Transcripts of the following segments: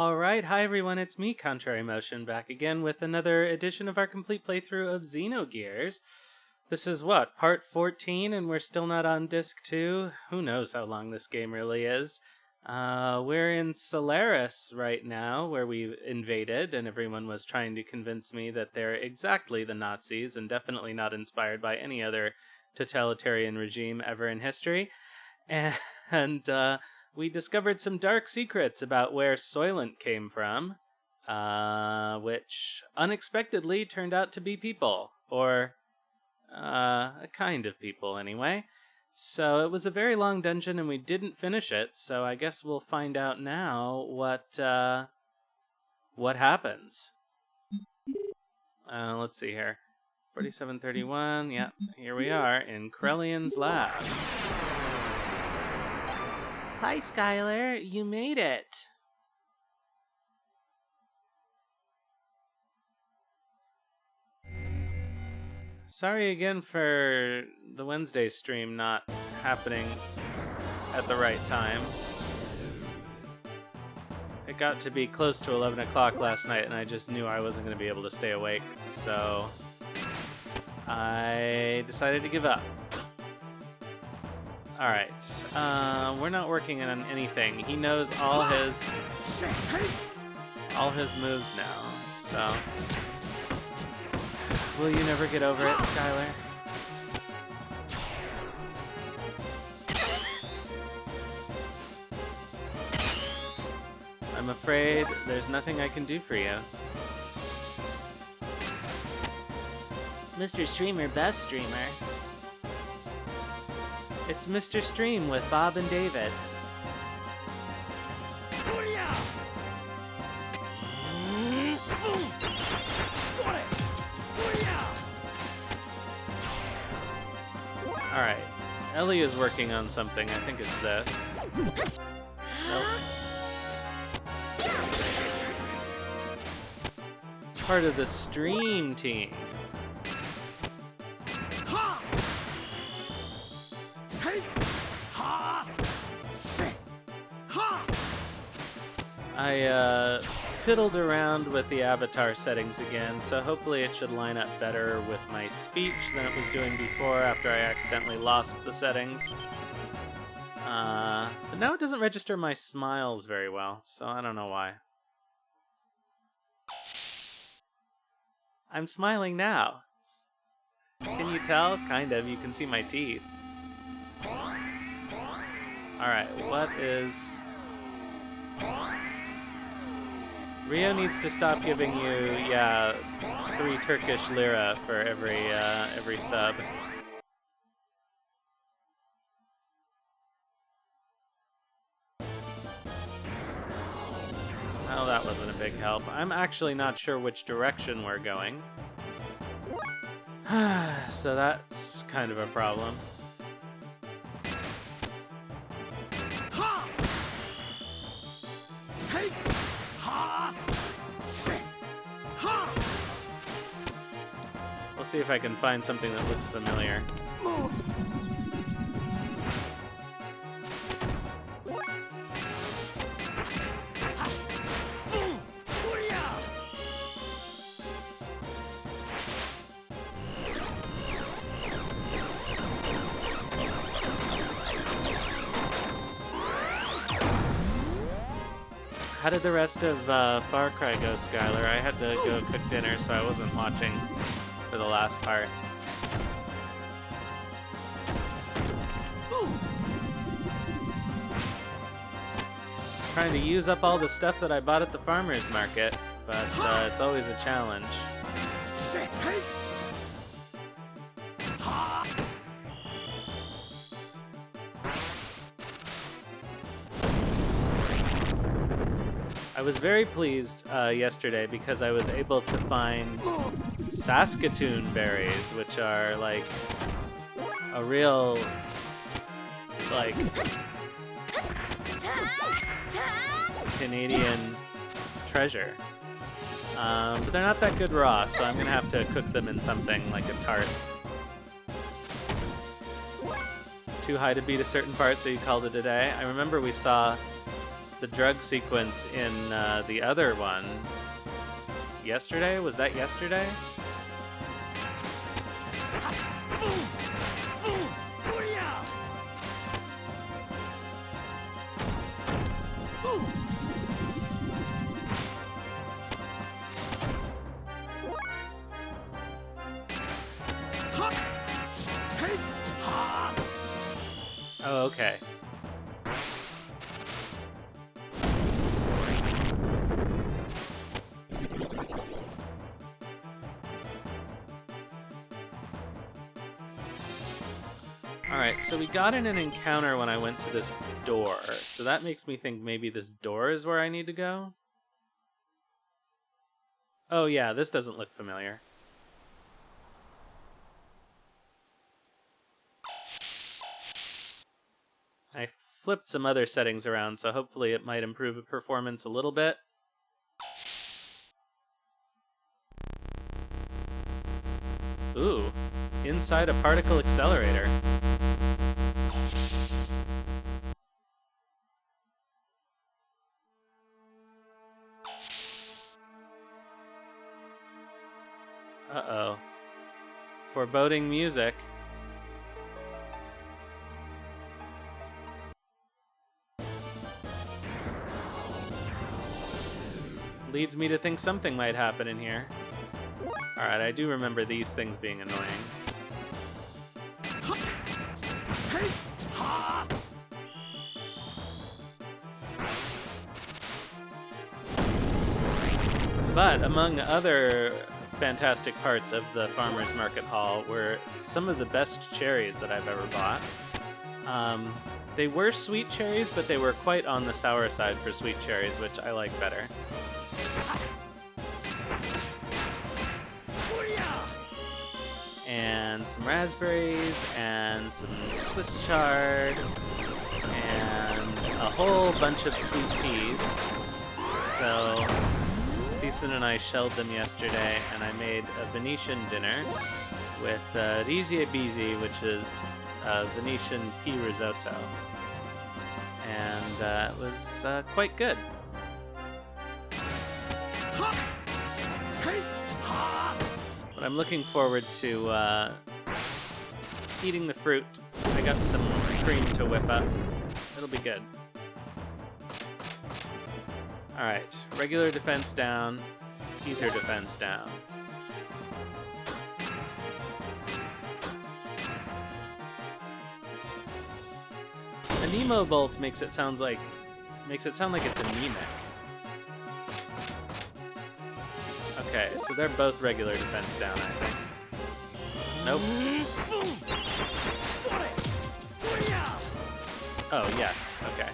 All right, hi everyone, it's me, Contrary Motion, back again with another edition of our complete playthrough of Xenogears. This is what, part 14, and we're still not on disc 2? Who knows how long this game really is. We're in Solaris right now, where we invaded, and everyone was trying to convince me that they're exactly the Nazis, and definitely not inspired by any other totalitarian regime ever in history. And we discovered some dark secrets about where Soylent came from, which unexpectedly turned out to be people, or a kind of people anyway. So it was a very long dungeon and we didn't finish it, so I guess we'll find out now what happens. Let's see here. 4731, yeah, here we are in Krelian's lab. Hi, Skylar. You made it. Sorry again for the Wednesday stream not happening at the right time. It got to be close to 11 o'clock last night, and I just knew I wasn't going to be able to stay awake, so I decided to give up. Alright, we're not working on anything. He knows all his moves now, so... Will you never get over it, Skylar? I'm afraid there's nothing I can do for you. Mr. Streamer, best streamer. It's Mr. Stream with Bob and David. Alright, Ellie is working on something. I think it's this. Nope. Part of the stream team. I fiddled around with the avatar settings again, so hopefully it should line up better with my speech than it was doing before after I accidentally lost the settings. But now it doesn't register my smiles very well, so I don't know why. I'm smiling now. Can you tell? Kind of. You can see my teeth. Alright, what is... Rio needs to stop giving you, 3 Turkish lira for every sub. Oh, that wasn't a big help. I'm actually not sure which direction we're going. So that's kind of a problem. We'll see if I can find something that looks familiar. How did the rest of Far Cry go, Skylar? I had to go cook dinner, so I wasn't watching for the last part. Trying to use up all the stuff that I bought at the farmer's market, but it's always a challenge. I was very pleased yesterday because I was able to find Saskatoon berries, which are like a real, like, Canadian treasure. But they're not that good raw, so I'm gonna have to cook them in something like a tart. Too high to beat a certain part, so you called it a day. I remember we saw the drug sequence in the other one yesterday. Was that yesterday? Oh, okay. Alright, so we got in an encounter when I went to this door, so that makes me think maybe this door is where I need to go? Oh yeah, this doesn't look familiar. I flipped some other settings around, so hopefully it might improve the performance a little bit. Ooh, inside a particle accelerator. Uh-oh. Foreboding music. Leads me to think something might happen in here. Alright, I do remember these things being annoying. But among other fantastic parts of the Farmer's Market Hall were some of the best cherries that I've ever bought. They were sweet cherries, but they were quite on the sour side for sweet cherries, which I like better. And some raspberries, and some Swiss chard, and a whole bunch of sweet peas. So Thiessen and I shelled them yesterday, and I made a Venetian dinner with rizi e bisi, which is Venetian pea risotto. And it was quite good. But I'm looking forward to eating the fruit. I got some cream to whip up. It'll be good. Alright, regular defense down, ether defense down. A Nemo bolt makes it sound like it's anemic. Okay, so they're both regular defense down, I think. Nope. Oh, yes, okay.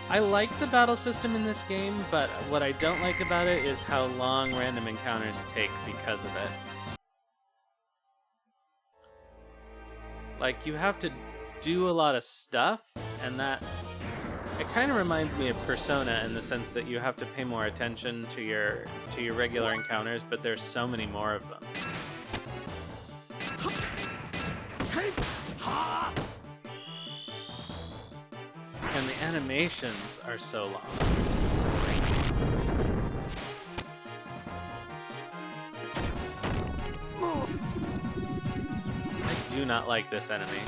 I like the battle system in this game, but what I don't like about it is how long random encounters take because of it. Like, you have to do a lot of stuff, and that... It kind of reminds me of Persona in the sense that you have to pay more attention to your regular encounters, but there's so many more of them. And the animations are so long. I do not like this enemy.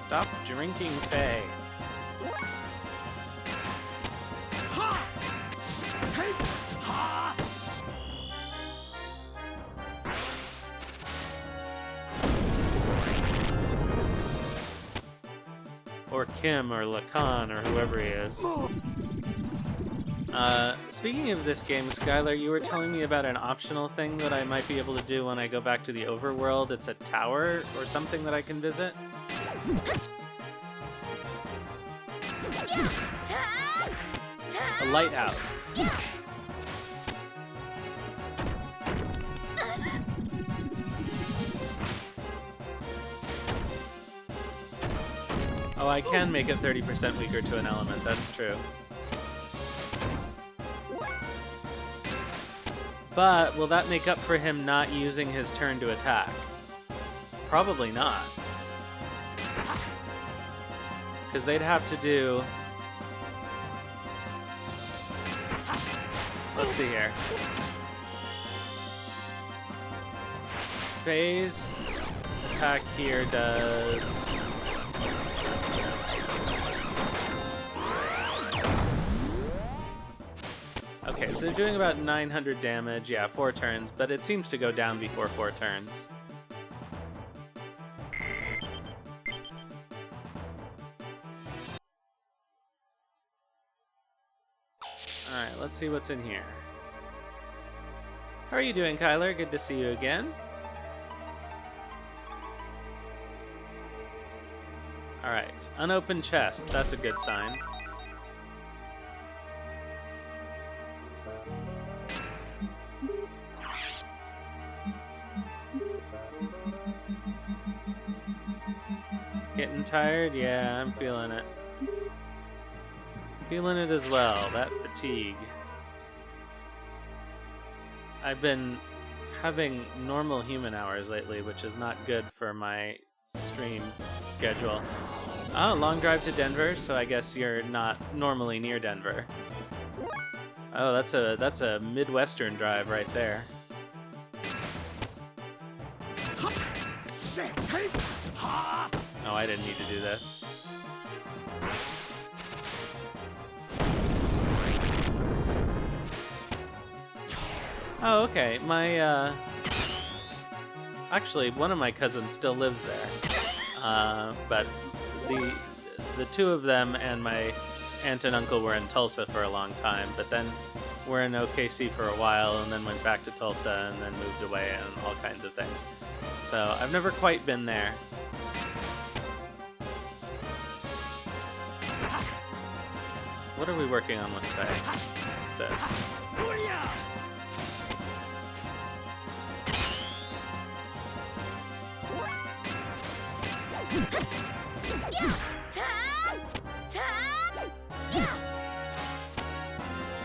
Stop drinking, Faye. Or Kim, or Lacan, or whoever he is. Speaking of this game, Skylar, you were telling me about an optional thing that I might be able to do when I go back to the overworld. It's a tower or something that I can visit? A lighthouse. Oh, I can make it 30% weaker to an element, that's true. But will that make up for him not using his turn to attack? Probably not. Because they'd have to do... Let's see here. Phase attack here does... Okay, so they're doing about 900 damage, yeah, 4 turns, but it seems to go down before 4 turns. Alright, let's see what's in here. How are you doing, Kyler? Good to see you again. Alright, unopened chest, that's a good sign. Getting tired? Yeah, I'm feeling it. Feeling it as well, that fatigue. I've been having normal human hours lately, which is not good for my stream schedule. Oh, long drive to Denver, so I guess you're not normally near Denver. Oh, that's a Midwestern drive right there. Oh, I didn't need to do this. Oh, okay. My, actually, one of my cousins still lives there. But the two of them and my aunt and uncle were in Tulsa for a long time, but then were in OKC for a while and then went back to Tulsa and then moved away and all kinds of things. So I've never quite been there. What are we working on with this?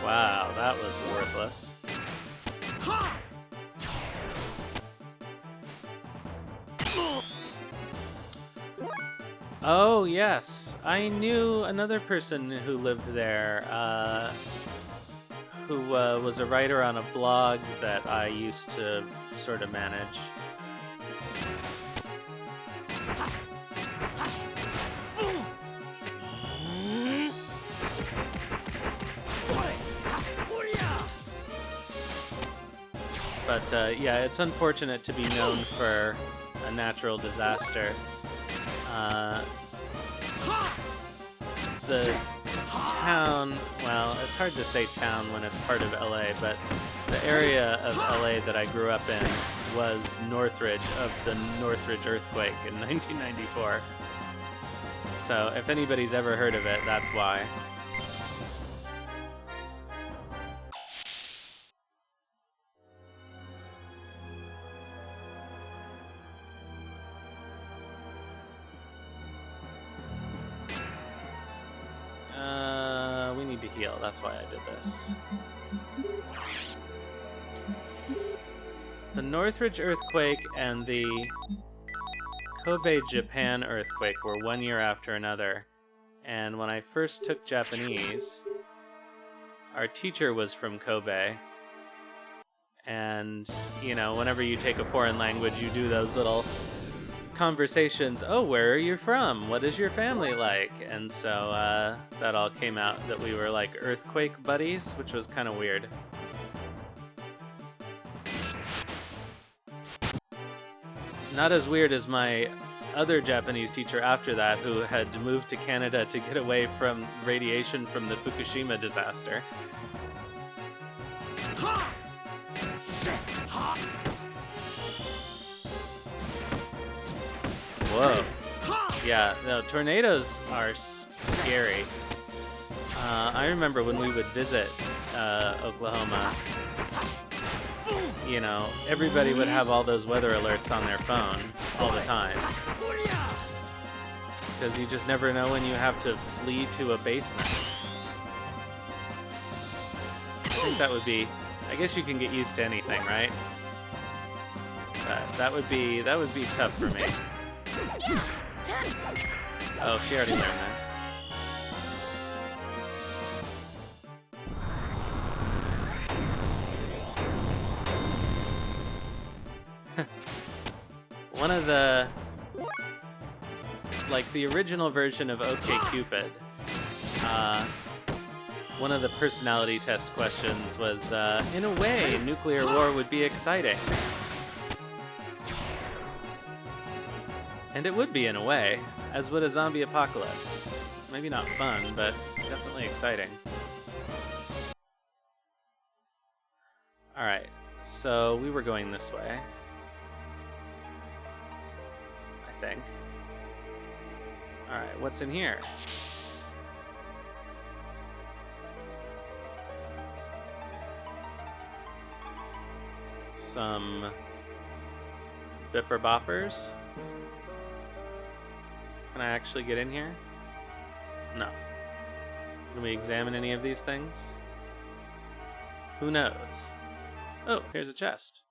Wow, that was worthless. Oh, yes. I knew another person who lived there, who was a writer on a blog that I used to sort of manage. But yeah, it's unfortunate to be known for a natural disaster. The town, well, it's hard to say town when it's part of LA, but the area of LA that I grew up in was Northridge of the Northridge earthquake in 1994. So if anybody's ever heard of it, that's why. We need to heal, that's why I did this. The Northridge earthquake and the Kobe, Japan earthquake were 1 year after another. And when I first took Japanese, our teacher was from Kobe. And, you know, whenever you take a foreign language, you do those little conversations. Oh, where are you from? What is your family like? And so that all came out that we were like earthquake buddies, which was kind of weird. Not as weird as my other Japanese teacher after that, who had moved to Canada to get away from radiation from the Fukushima disaster. Whoa. Yeah, no, tornadoes are scary. I remember when we would visit Oklahoma, you know, everybody would have all those weather alerts on their phone all the time. Because you just never know when you have to flee to a basement. I think that would be, I guess you can get used to anything, right? But that would be tough for me. Oh, she already learned this. One of the, like the original version of OkCupid, one of the personality test questions was, in a way, nuclear war would be exciting. And it would be in a way, as would a zombie apocalypse. Maybe not fun, but definitely exciting. Alright, so we were going this way. I think. Alright, what's in here? Some bipper boppers. Can I actually get in here? No. Can we examine any of these things? Who knows? Oh, here's a chest.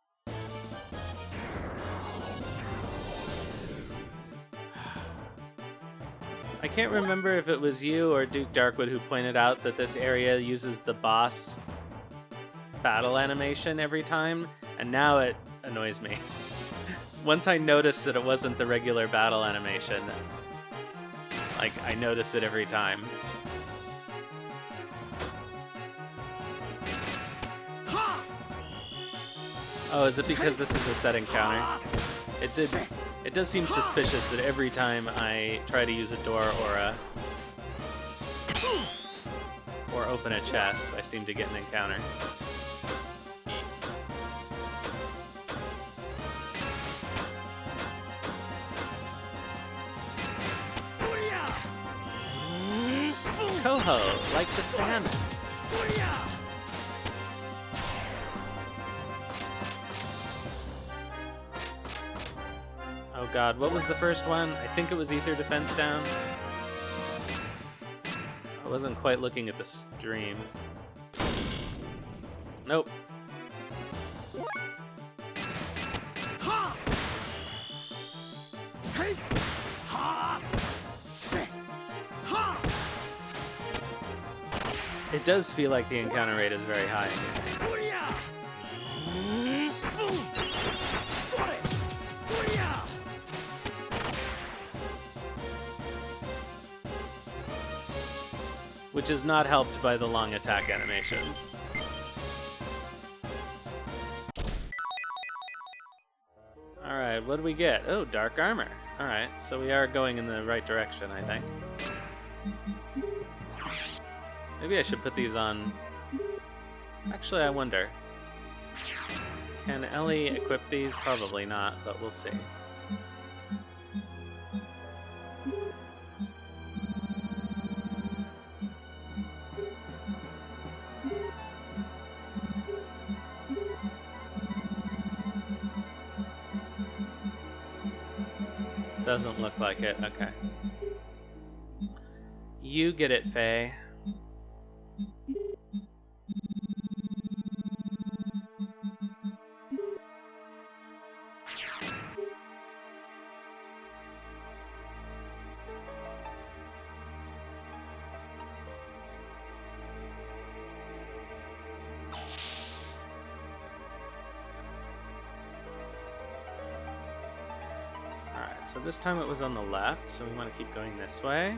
I can't remember if it was you or Duke Darkwood who pointed out that this area uses the boss battle animation every time, and now it annoys me. Once I noticed that it wasn't the regular battle animation, like, I noticed it every time. Oh, is it because this is a set encounter? It does seem suspicious that every time I try to use a door or open a chest, I seem to get an encounter. Coho, like the salmon. Oh god, what was the first one? I think it was Ether Defense Down. I wasn't quite looking at the stream. Nope. It does feel like the encounter rate is very high. Which is not helped by the long attack animations. Alright, what do we get? Oh, dark armor. Alright, so we are going in the right direction, I think. Maybe I should put these on... Actually, I wonder. Can Ellie equip these? Probably not, but we'll see. Doesn't look like it. Okay. You get it, Faye. So this time it was on the left, so we want to keep going this way.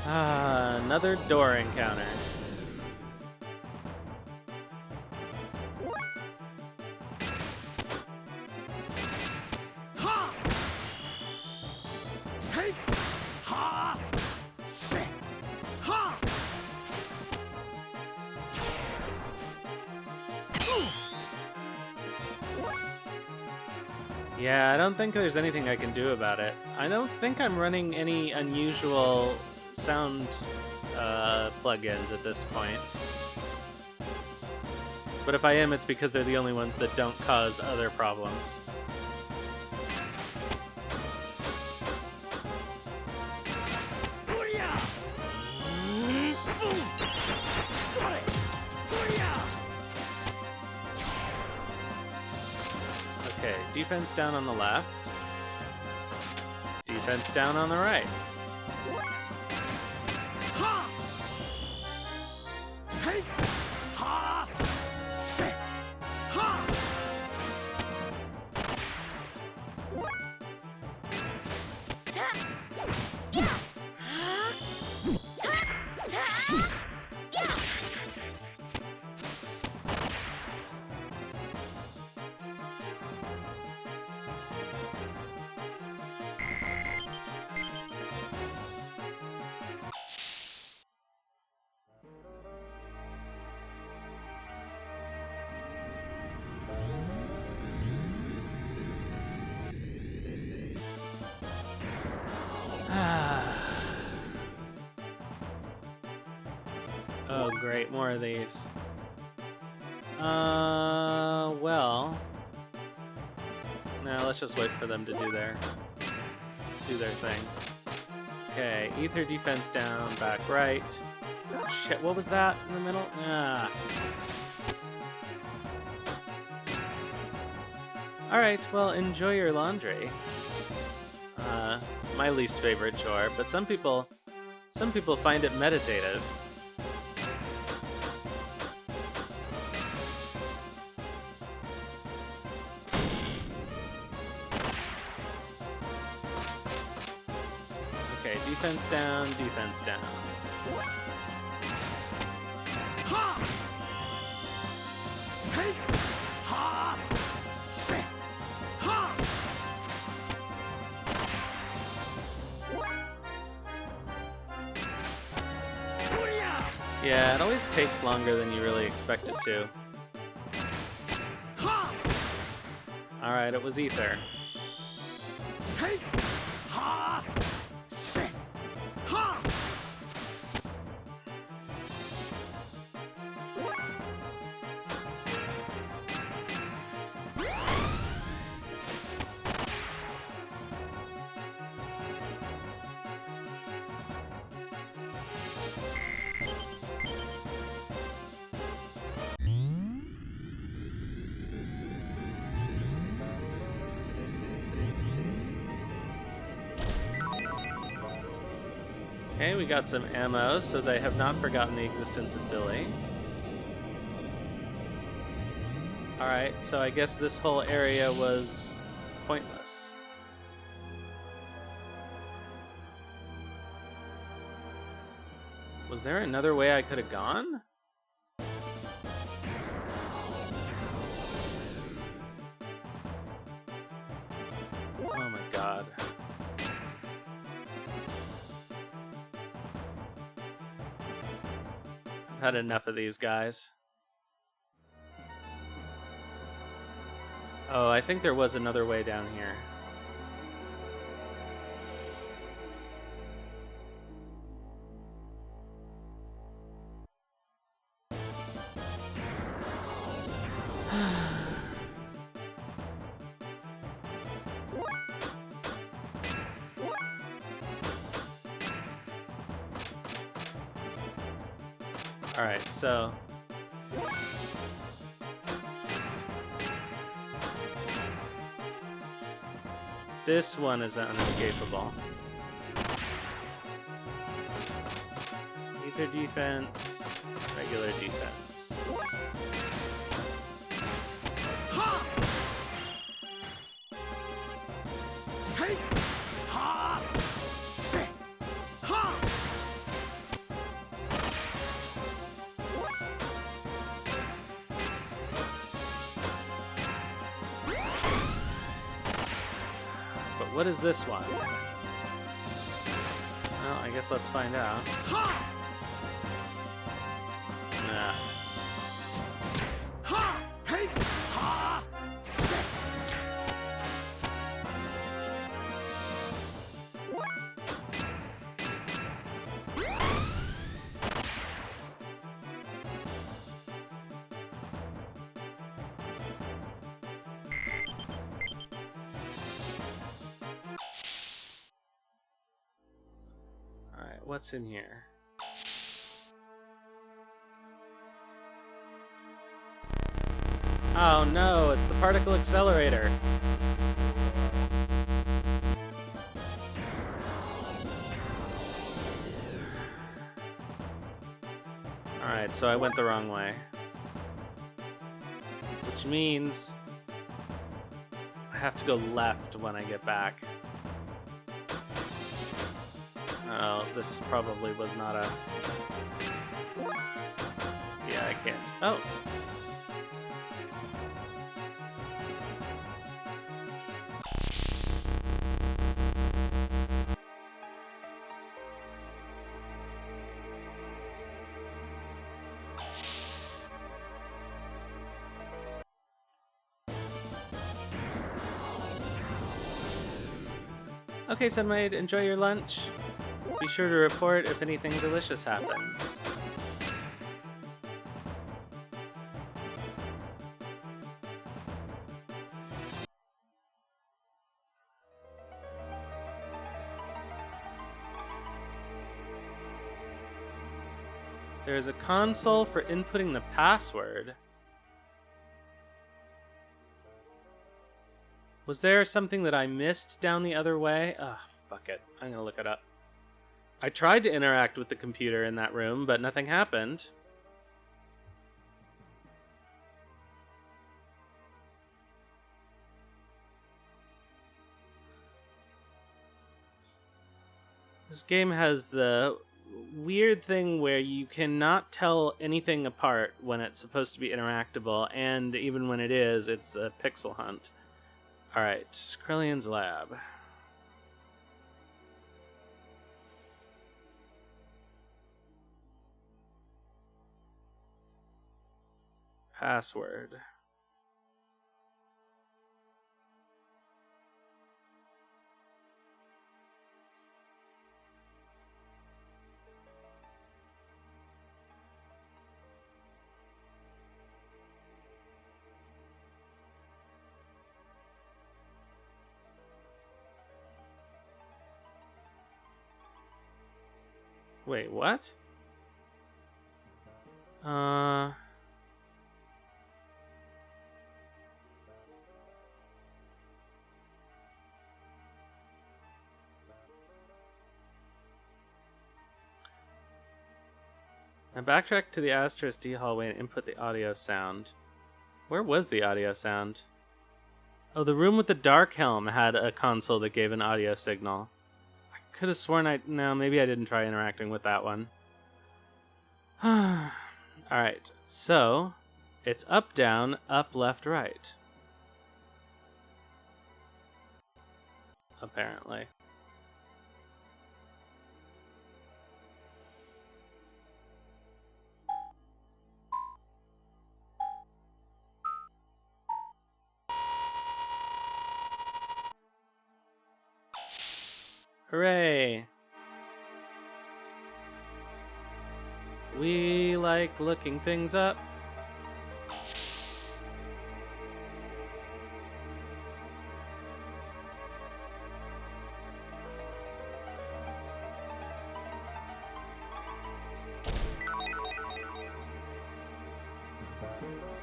Ah, another door encounter. Yeah, I don't think there's anything I can do about it. I don't think I'm running any unusual sound plugins at this point. But if I am, it's because they're the only ones that don't cause other problems. Okay, defense down on the left. Defense down on the right. Oh, great, more of these. Well... No, let's just wait for them to do their thing. Okay, ether defense down, back right. Shit, what was that in the middle? Ah. Alright, well, enjoy your laundry. My least favorite chore, but some people find it meditative. Okay, defense down, defense down. Yeah, it always takes longer than you really expect it to. Alright, it was ether. Okay, we got some ammo, so they have not forgotten the existence of Billy. Alright, so I guess this whole area was pointless. Was there another way I could have gone? Oh my god. I've had enough of these guys. Oh, I think there was another way down here. Alright, so... this one is unescapable. Ether defense, regular defense. What is this one? Well, I guess let's find out. Nah. What's in here? Oh no, it's the particle accelerator. Alright, so I went the wrong way. Which means I have to go left when I get back. Oh, this probably was not a... Yeah, I can't. Oh! Okay, Sunmaid, enjoy your lunch. Be sure to report if anything delicious happens. There is a console for inputting the password. Was there something that I missed down the other way? Ugh, fuck it. I'm gonna look it up. I tried to interact with the computer in that room, but nothing happened. This game has the weird thing where you cannot tell anything apart when it's supposed to be interactable, and even when it is, it's a pixel hunt. Alright, Krelian's lab. Password. Wait, what? I backtracked to the Asterisk D hallway and input the audio sound. Where was the audio sound? Oh, the room with the dark helm had a console that gave an audio signal. I could have sworn no, maybe I didn't try interacting with that one. Alright, so it's up, down, up, left, right. Apparently. Hooray! We like looking things up.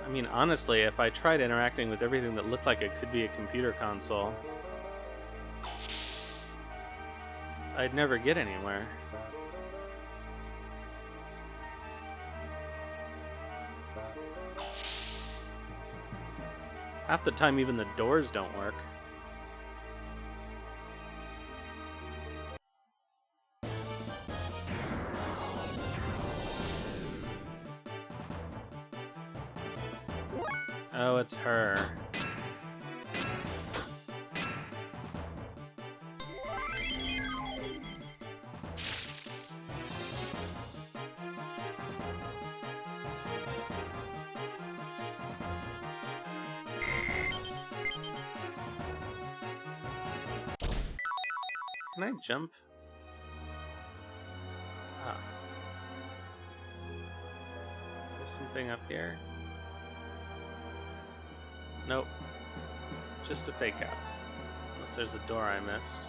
I mean, honestly, if I tried interacting with everything that looked like it could be a computer console, I'd never get anywhere. Half the time, even the doors don't work. Oh, it's her. Can I jump? Ah. There's something up here. Nope. Just a fake out. Unless there's a door I missed.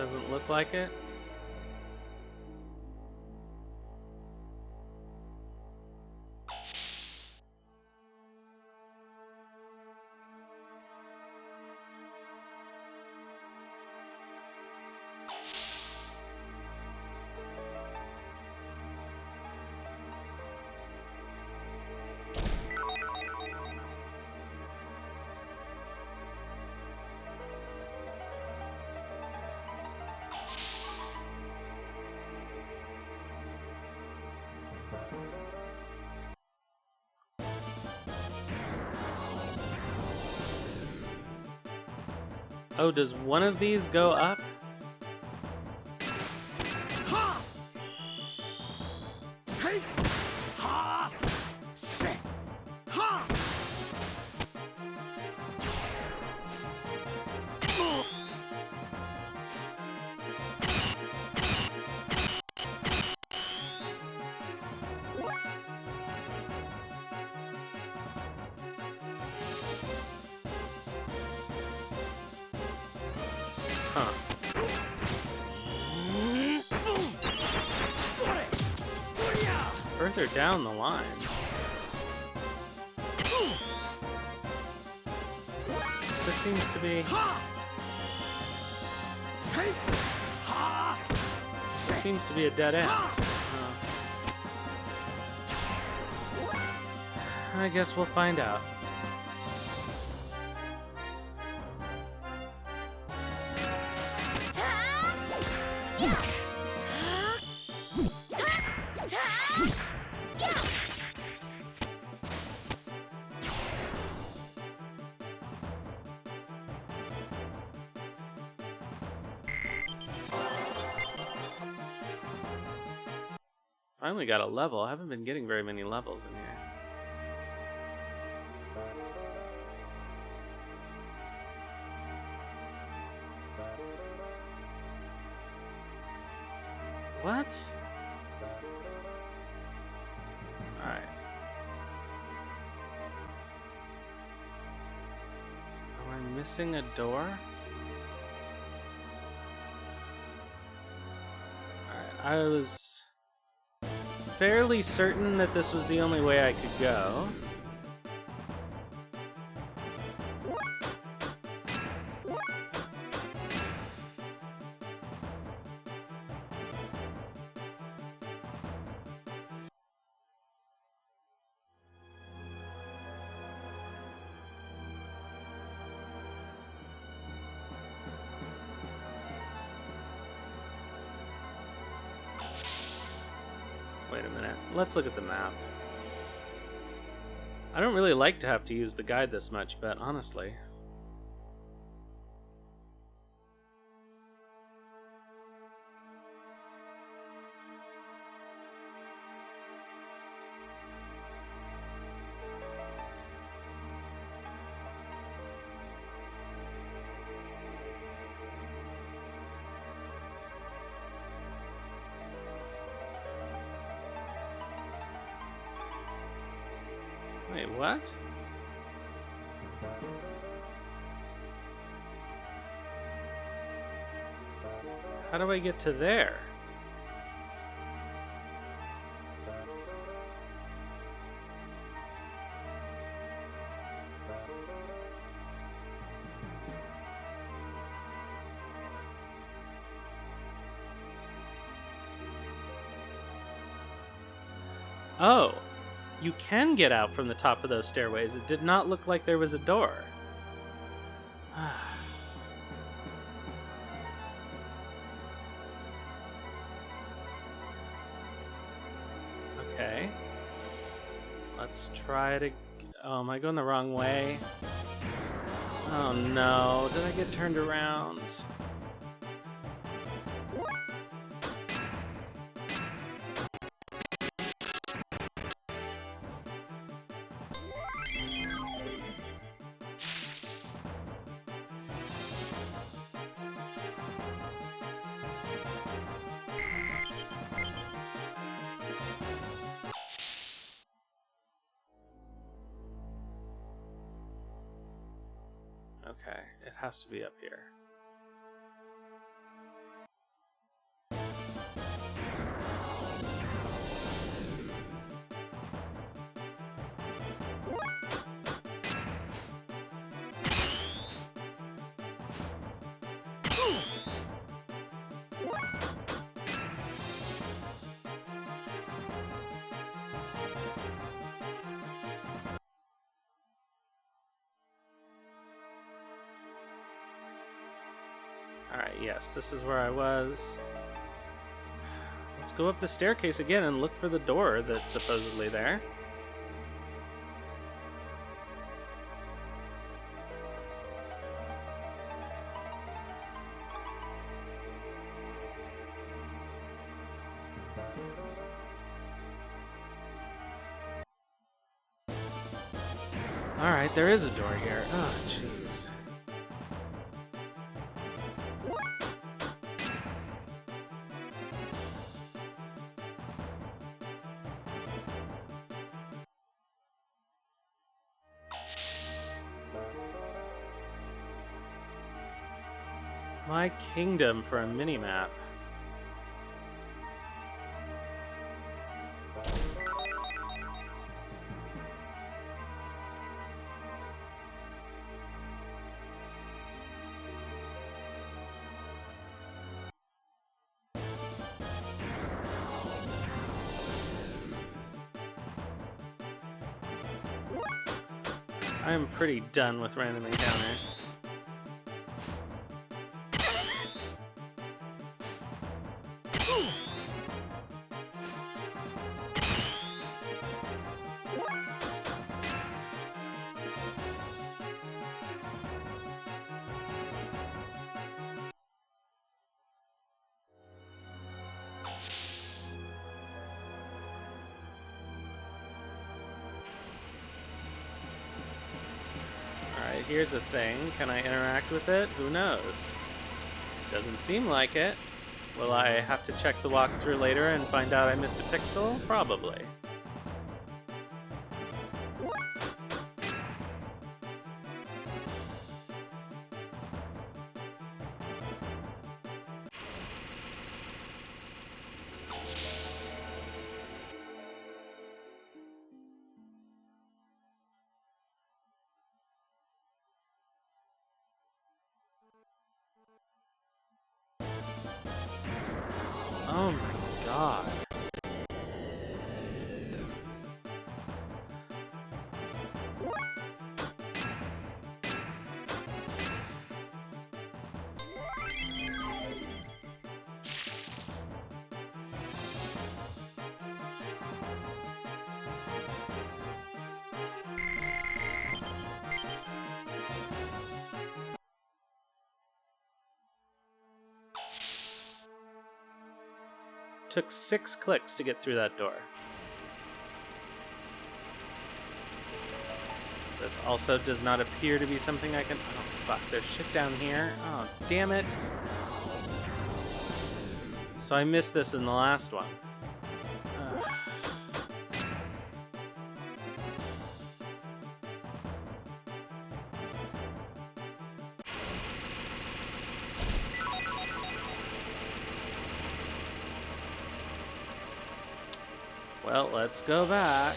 Doesn't look like it. Oh, does one of these go up? Huh. Further down the line. This seems to be... Seems to be a dead end. I guess we'll find out. Finally got a level. I haven't been getting very many levels in here. What? Alright. Am I missing a door? Alright, I was fairly certain that this was the only way I could go. Wait a minute. Let's look at the map. I don't really like to have to use the guide this much, but honestly... Wait, what? How do I get to there? Oh! You can get out from the top of those stairways. It did not look like there was a door. Okay. Let's try to... Oh, am I going the wrong way? Oh no, did I get turned around? Okay, it has to be up here. Alright, yes, this is where I was. Let's go up the staircase again and look for the door that's supposedly there. Alright, there is a door here. Oh, jeez. My kingdom for a mini-map. I am pretty done with random encounters. Alright, here's a thing. Can I interact with it? Who knows? Doesn't seem like it. Will I have to check the walkthrough later and find out I missed a pixel? Probably. Oh my god. Took 6 clicks to get through that door. This also does not appear to be something I can... Oh, fuck. There's shit down here. Oh, damn it. So I missed this in the last one. Well, let's go back.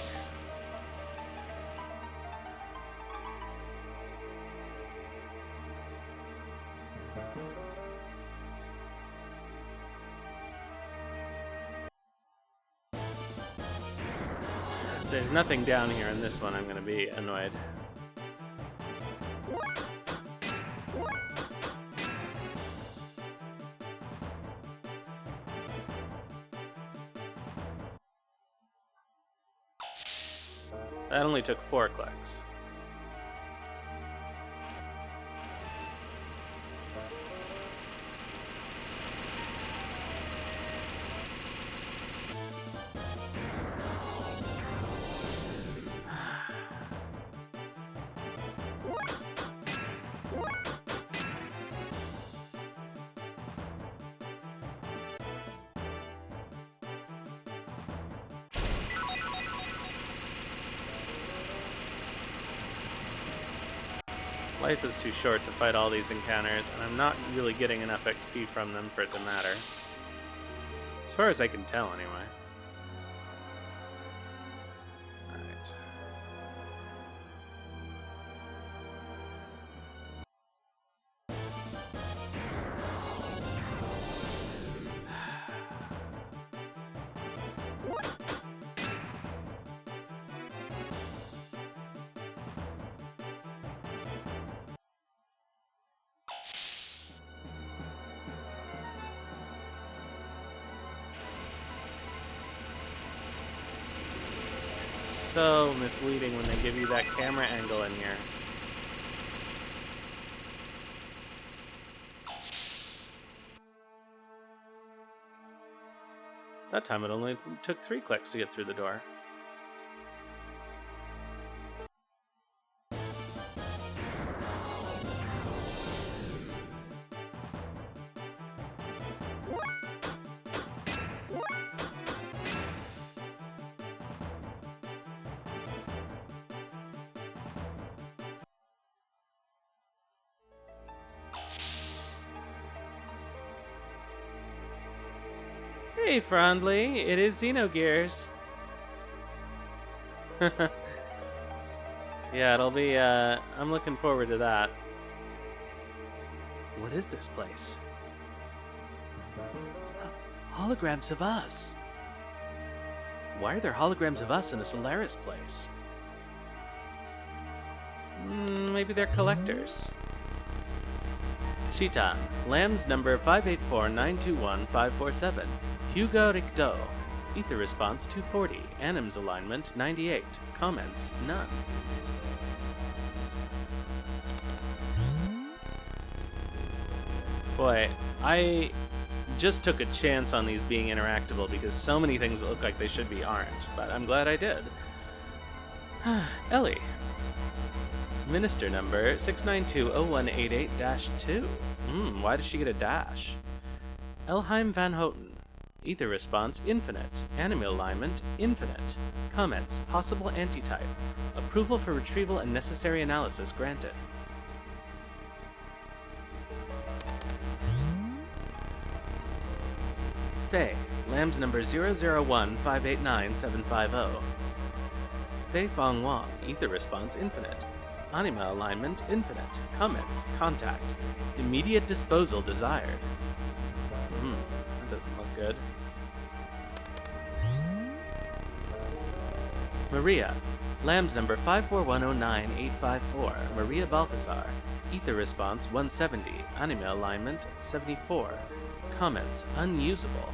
If there's nothing down here in this one, I'm going to be annoyed. That only took 4 clicks. Life is too short to fight all these encounters, and I'm not really getting enough XP from them for it to matter. As far as I can tell, anyway. Alright. so misleading when they give you that camera angle in here. That time it only took 3 clicks to get through the door. Hey, Frondly, it is Xenogears. Yeah, it'll be, I'm looking forward to that. What is this place? Holograms of us. Why are there holograms of us in a Solaris place? Maybe they're collectors. Shitan, Lambs number 584921547. Hugo Ricdo. Ether response 240. Anims alignment 98. Comments none. Boy, I just took a chance on these being interactable because so many things that look like they should be aren't, but I'm glad I did. Ellie. Minister number 6920188-2. Why does she get a dash? Elheim Van Houten. Ether response infinite. Anime alignment infinite. Comments possible antitype. Approval for retrieval and necessary analysis granted. Faye. Lambs number 001589750. Fei Fong Wong. Ether response infinite. Anima alignment infinite. Comments contact. Immediate disposal desired. That doesn't look good. Maria. Lambs number 54109-854. Maria Balthazar. Ether response 170. Anima alignment 74. Comments unusable.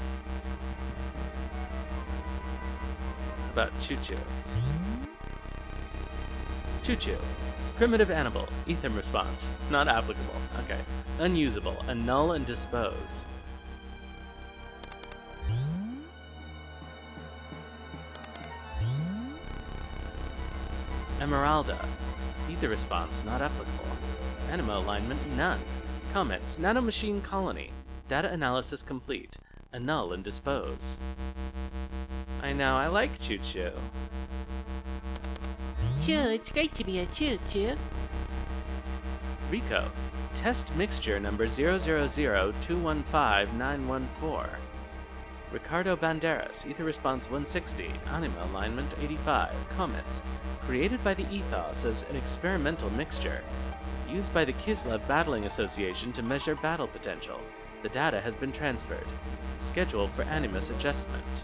How about Choo Choo? Choo Choo. Primitive animal. Ether response. Not applicable. Okay. Unusable. Annul and dispose. Emeralda. Ether response. Not applicable. Anima alignment. None. Comments. Nanomachine colony. Data analysis complete. Annul and dispose. I know, I like Choo Choo. Choo, it's great to be a choo-choo. Rico. Test mixture number 000215914. Ricardo Banderas. Ether response 160. Anima alignment 85. Comments. Created by the Ethos as an experimental mixture. Used by the Kislev Battling Association to measure battle potential. The data has been transferred. Schedule for animus adjustment.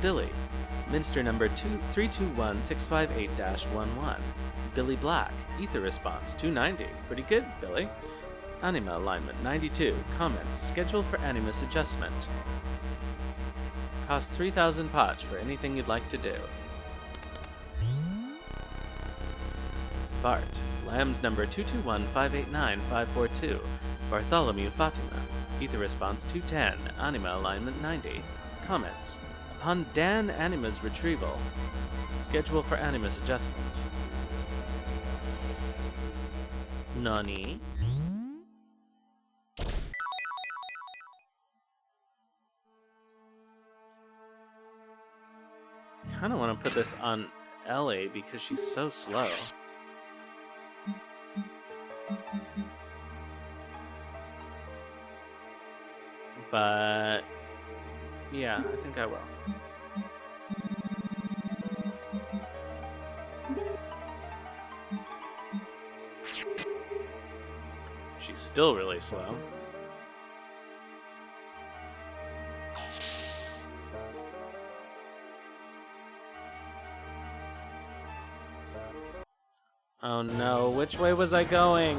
Billy. Minister number 321-658-11. Billy Black. Ether response 290. Pretty good, Billy. Anima alignment 92. Comments. Schedule for animus adjustment. Cost 3,000 potch for anything you'd like to do. Bart. Lambs number 221-589-542. Bartholomew Fatima. Ether response 210. Anima alignment 90. Comments. Upon Dan Anima's retrieval, schedule for animus adjustment. Nani? Kinda want to put this on Ellie because she's so slow. But yeah, I think I will. She's still really slow. Oh no, which way was I going?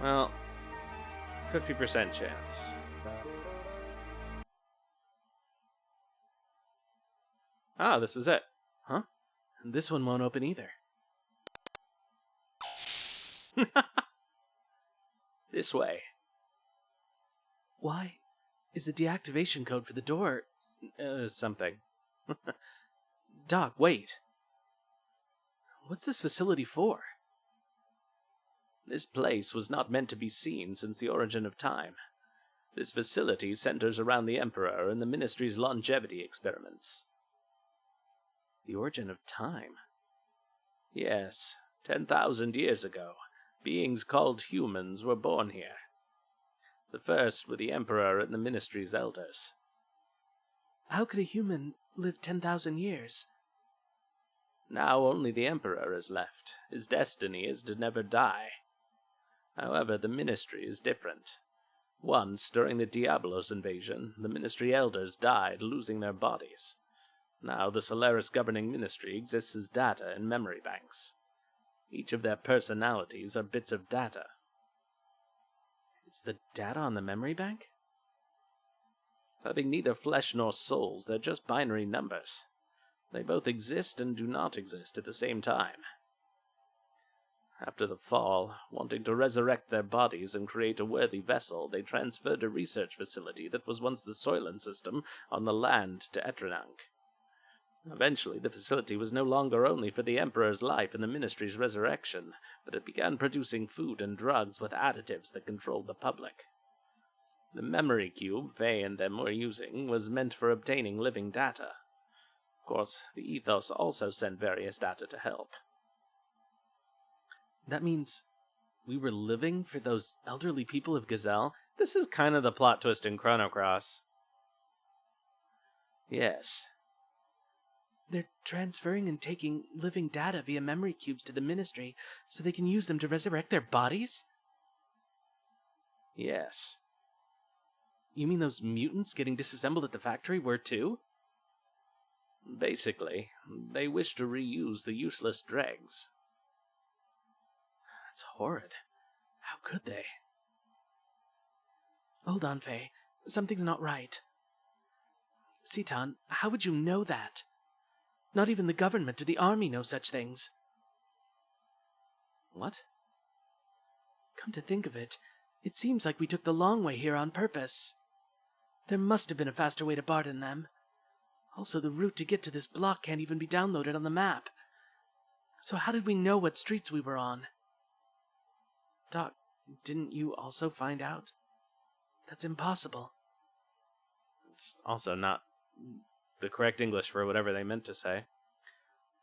Well, 50% chance. Ah, this was it. Huh? This one won't open either. This way. Why is the deactivation code for the door Something. Doc, wait. What's this facility for? This place was not meant to be seen since the origin of time. This facility centers around the Emperor and the Ministry's longevity experiments. The origin of time? Yes, 10,000 years ago, beings called humans were born here. The first were the Emperor and the Ministry's elders. How could a human live 10,000 years? Now only the Emperor is left. His destiny is to never die. However, the Ministry is different. Once, during the Diablos invasion, the Ministry elders died, losing their bodies. Now the Solaris governing Ministry exists as data in memory banks. Each of their personalities are bits of data. It's the data on the memory bank? Having neither flesh nor souls, they're just binary numbers. They both exist and do not exist at the same time. After the fall, wanting to resurrect their bodies and create a worthy vessel, they transferred a research facility that was once the Soylent system on the land to Etranank. Eventually, the facility was no longer only for the Emperor's life and the Ministry's resurrection, but it began producing food and drugs with additives that controlled the public. The memory cube Faye and them were using was meant for obtaining living data. Of course, the Ethos also sent various data to help. That means we were living for those elderly people of Gazelle? This is kind of the plot twist in Chrono Cross. Yes. They're transferring and taking living data via memory cubes to the Ministry so they can use them to resurrect their bodies? Yes. You mean those mutants getting disassembled at the factory were too? Basically, they wish to reuse the useless dregs. That's horrid. How could they? Hold on, Faye. Something's not right. Citan, how would you know that? Not even the government or the army know such things. What? Come to think of it, it seems like we took the long way here on purpose. There must have been a faster way to Barton them. Also, the route to get to this block can't even be downloaded on the map. So how did we know what streets we were on? Doc, didn't you also find out? That's impossible. It's also not the correct English for whatever they meant to say.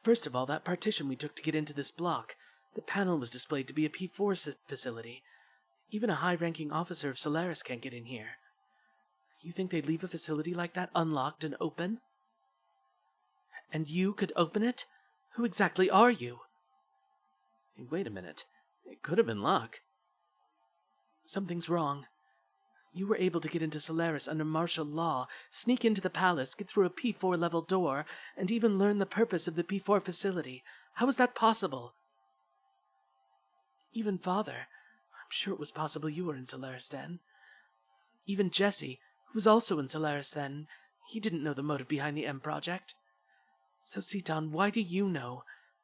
First of all, that partition we took to get into this block, the panel was displayed to be a P4 facility. Even a high-ranking officer of Solaris can't get in here. You think they'd leave a facility like that unlocked and open? And you could open it? Who exactly are you? Hey, wait a minute. It could have been luck. Something's wrong. You were able to get into Solaris under martial law, sneak into the palace, get through a P4 level door, and even learn the purpose of the P4 facility. How is that possible? Even Father, I'm sure it was possible you were in Solaris then. Even Jesse, who was also in Solaris then, he didn't know the motive behind the M project. So Citan, why do you know?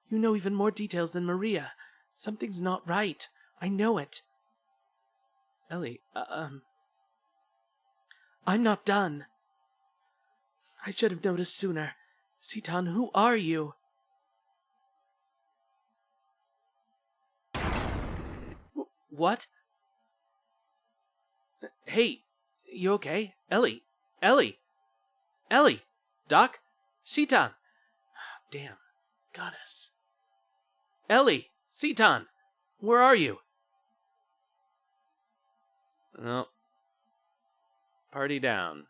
You know even more details than Maria. Something's not right. I know it. Ellie, I'm not done. I should have noticed sooner. Citan, who are you? What? Hey, you okay? Ellie! Ellie! Ellie! Doc? Citan! Damn. Goddess. Ellie! Citan! Where are you? Well, party down.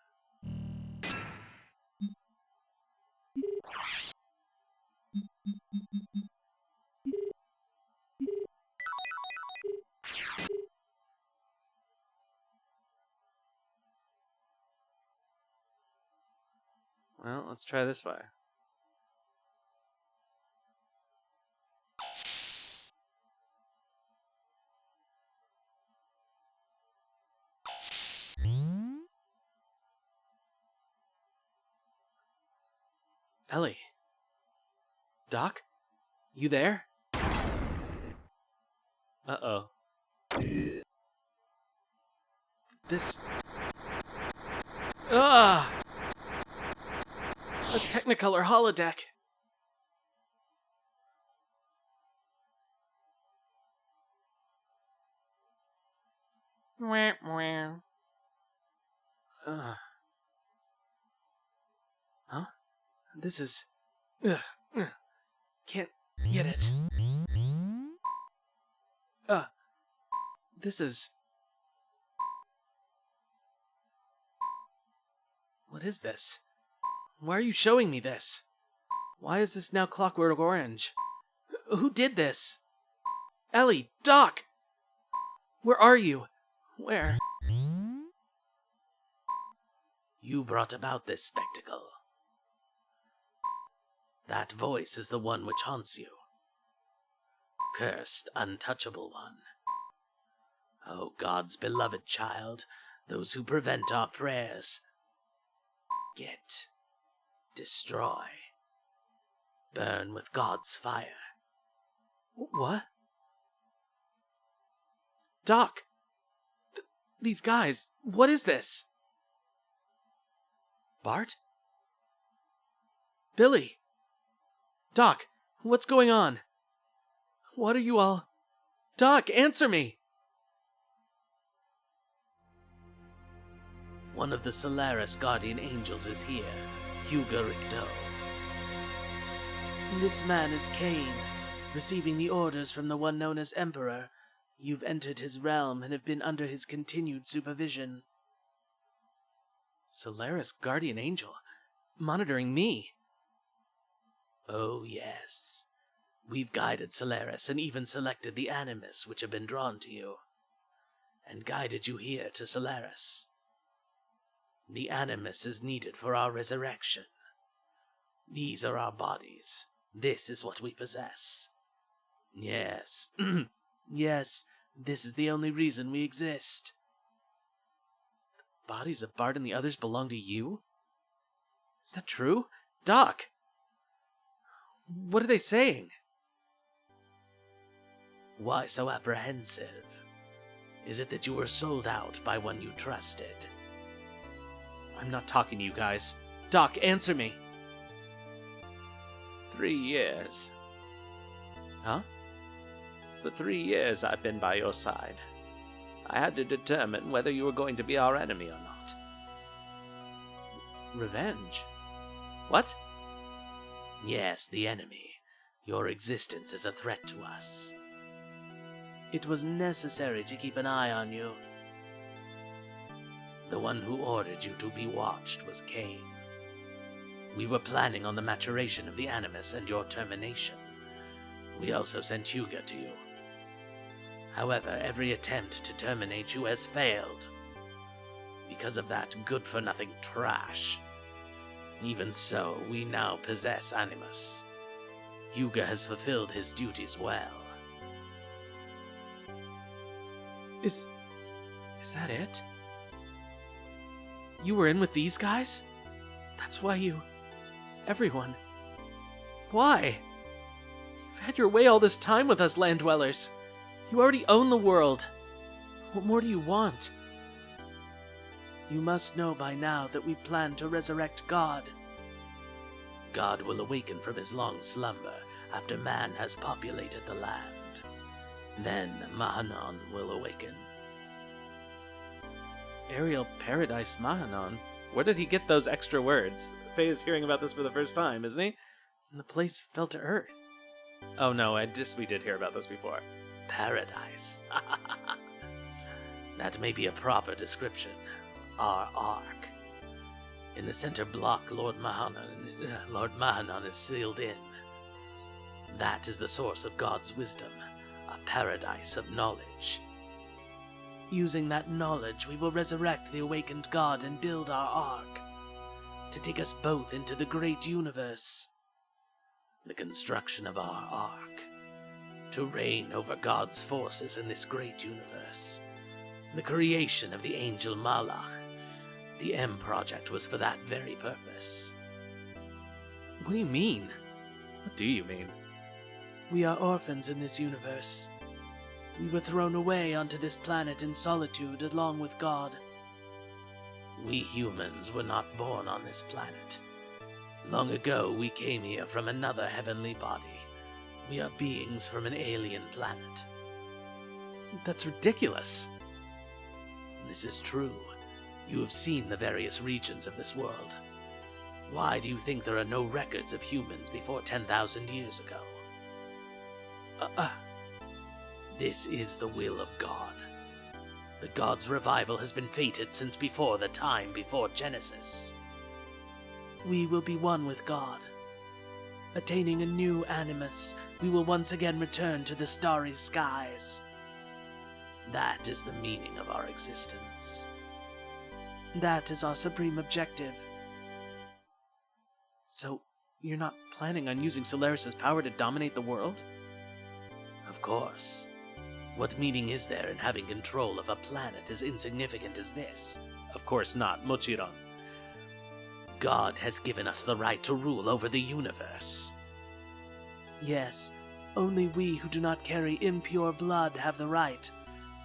Well, let's try this way. Ellie? Doc? You there? Uh-oh. This... Ugh! A Technicolor holodeck. Huh? This is... Can't get it. This is... What is this? Why are you showing me this? Why is this now Clockwork Orange? Who did this? Ellie, Doc! Where are you? Where? You brought about this spectacle. That voice is the one which haunts you. Cursed, untouchable one. Oh, God's beloved child, those who prevent our prayers. Get. Destroy. Burn with God's fire. What? Doc! These guys, what is this? Bart? Billy? Doc, what's going on? What are you all... Doc, answer me! One of the Solaris guardian angels is here, Hugo Ricto. This man is Cain, receiving the orders from the one known as Emperor. You've entered his realm and have been under his continued supervision. Solaris guardian angel? Monitoring me? Oh, yes. We've guided Solaris and even selected the animus which have been drawn to you, and guided you here to Solaris. The animus is needed for our resurrection. These are our bodies. This is what we possess. Yes. Yes, this is the only reason we exist. The bodies of Bart and the others belong to you? Is that true? Doc! What are they saying? Why so apprehensive? Is it that you were sold out by one you trusted? I'm not talking to you guys. Doc, answer me. 3 years. Huh? For 3 years I've been by your side. I had to determine whether you were going to be our enemy or not. Revenge? What? Yes, the enemy. Your existence is a threat to us. It was necessary to keep an eye on you. The one who ordered you to be watched was Cain. We were planning on the maturation of the animus and your termination. We also sent Hugo to you. However, every attempt to terminate you has failed. Because of that good-for-nothing trash. Even so, we now possess animus. Hugo has fulfilled his duties well. Is that it? You were in with these guys? That's why you... Everyone. Why? You've had your way all this time with us, land dwellers. You already own the world. What more do you want? You must know by now that we plan to resurrect God. God will awaken from his long slumber after man has populated the land. Then Mahanon will awaken. Aerial Paradise Mahanon? Where did he get those extra words? Faye is hearing about this for the first time, isn't he? And the place fell to earth. Oh no, we did hear about this before. Paradise. That may be a proper description. Our ark. In the center block, Lord Mahanon is sealed in. That is the source of God's wisdom, a paradise of knowledge. Using that knowledge, we will resurrect the awakened God and build our ark, to take us both into the great universe. The construction of our ark, to reign over God's forces in this great universe. The creation of the angel Malach. The M project was for that very purpose. What do you mean? What do you mean? We are orphans in this universe. We were thrown away onto this planet in solitude along with God. We humans were not born on this planet. Long ago, we came here from another heavenly body. We are beings from an alien planet. That's ridiculous. This is true. You have seen the various regions of this world. Why do you think there are no records of humans before 10,000 years ago? This is the will of God. The God's revival has been fated since before the time before Genesis. We will be one with God. Attaining a new animus, we will once again return to the starry skies. That is the meaning of our existence. That is our supreme objective. So, you're not planning on using Solaris' power to dominate the world? Of course. What meaning is there in having control of a planet as insignificant as this? Of course not, Mochiron. God has given us the right to rule over the universe. Yes, only we who do not carry impure blood have the right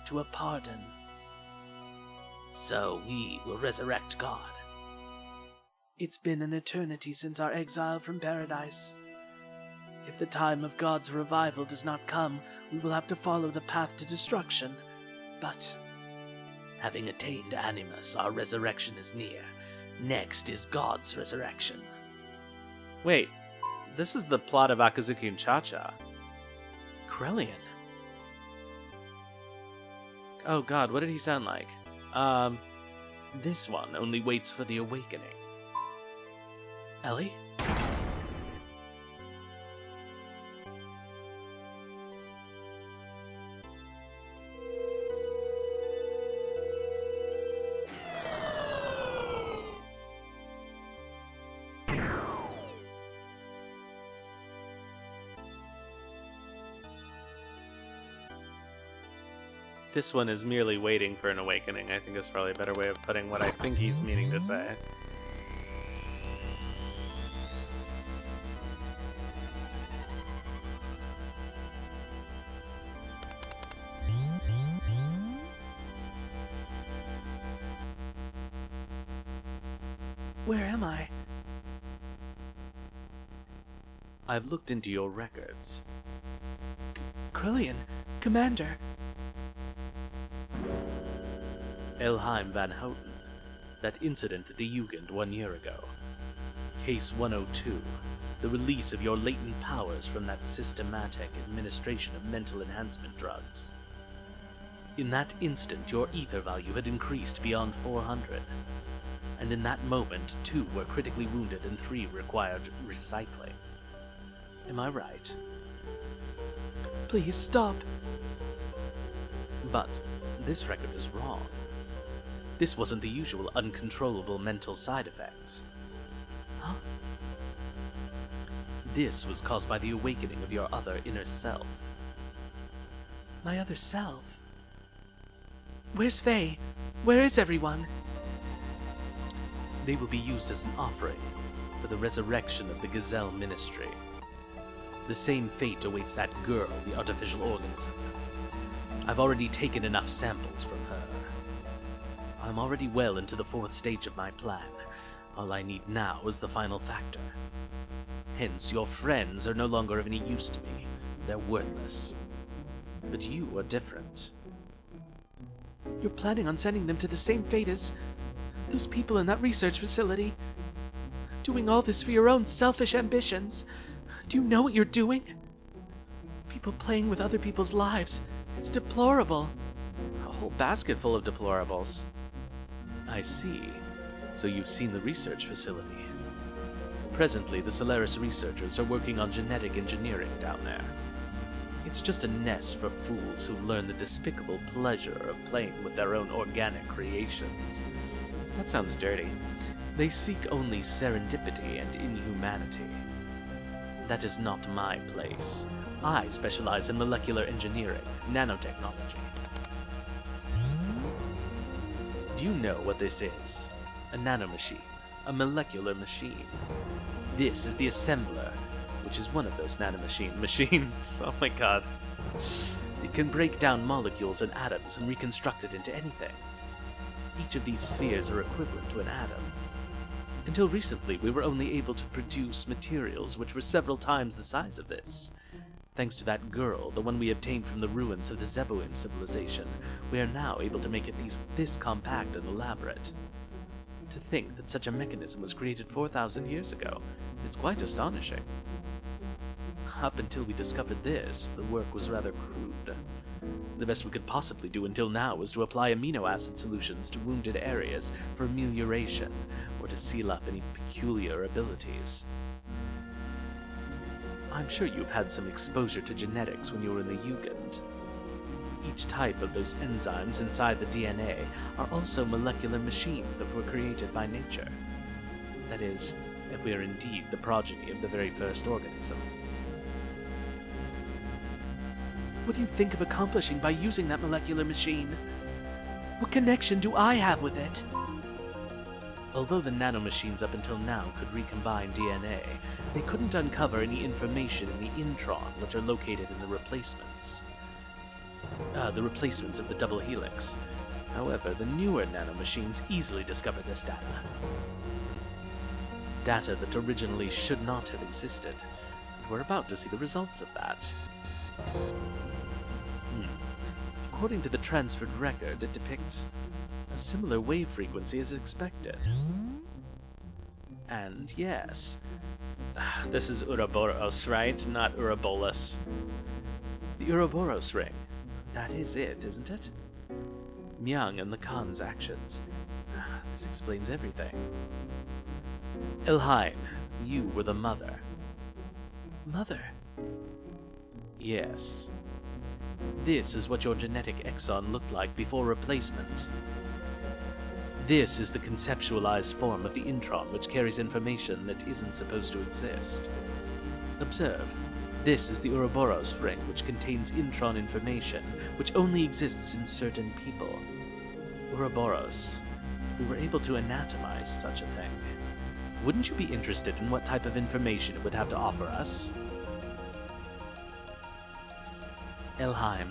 to a pardon. So we will resurrect God. It's been an eternity since our exile from paradise. If the time of God's revival does not come, we will have to follow the path to destruction. But having attained Animus, our resurrection is near. Next is God's resurrection. Wait, this is the plot of Akazuki and Cha-Cha. Krelian. Oh god, what did he sound like? This one only waits for the awakening. Ellie? This one is merely waiting for an awakening. I think that's probably a better way of putting what I think he's meaning to say. Where am I? I've looked into your records. Krelian, Commander. Elheim van Houten. That incident at the Jugend 1 year ago. Case 102. The release of your latent powers from that systematic administration of mental enhancement drugs. In that instant, your ether value had increased beyond 400. And in that moment, 2 were critically wounded and 3 required recycling. Am I right? Please stop. But this record is wrong. This wasn't the usual uncontrollable mental side effects. Huh? This was caused by the awakening of your other inner self. My other self? Where's Faye? Where is everyone? They will be used as an offering for the resurrection of the Gazelle Ministry. The same fate awaits that girl, the artificial organism. I've already taken enough samples from her. I'm already well into the 4th stage of my plan. All I need now is the final factor. Hence, your friends are no longer of any use to me. They're worthless. But you are different. You're planning on sending them to the same fate as those people in that research facility? Doing all this for your own selfish ambitions? Do you know what you're doing? People playing with other people's lives. It's deplorable. A whole basket full of deplorables. I see. So you've seen the research facility. Presently, the Solaris researchers are working on genetic engineering down there. It's just a nest for fools who've learned the despicable pleasure of playing with their own organic creations. That sounds dirty. They seek only serendipity and inhumanity. That is not my place. I specialize in molecular engineering, nanotechnology. Do you know what this is? A nanomachine. A molecular machine. This is the assembler, which is one of those machines. Oh my god. It can break down molecules and atoms and reconstruct it into anything. Each of these spheres are equivalent to an atom. Until recently, we were only able to produce materials which were several times the size of this. Thanks to that girl, the one we obtained from the ruins of the Zeboim civilization, we are now able to make it this compact and elaborate. To think that such a mechanism was created 4,000 years ago, it's quite astonishing. Up until we discovered this, the work was rather crude. The best we could possibly do until now was to apply amino acid solutions to wounded areas for amelioration, or to seal up any peculiar abilities. I'm sure you've had some exposure to genetics when you were in the Jugend. Each type of those enzymes inside the DNA are also molecular machines that were created by nature. That is, if we are indeed the progeny of the very first organism. What do you think of accomplishing by using that molecular machine? What connection do I have with it? Although the nanomachines up until now could recombine DNA, they couldn't uncover any information in the intron, which are located in the replacements. The replacements of the double helix. However, the newer nanomachines easily discover this data. Data that originally should not have existed. We're about to see the results of that. According to the transferred record, it depicts a similar wave frequency as expected. And yes, This is Ouroboros, right? Not Ouroboros. the Ouroboros ring. That is it, isn't it? Myung and Lacan's actions. This explains everything. Ilheim, you were the mother. Mother? Yes. This is what your genetic exon looked like before replacement. This is the conceptualized form of the intron which carries information that isn't supposed to exist. Observe. This is the Ouroboros ring, which contains intron information, which only exists in certain people. Ouroboros. We were able to anatomize such a thing. Wouldn't you be interested in what type of information it would have to offer us? Elheim,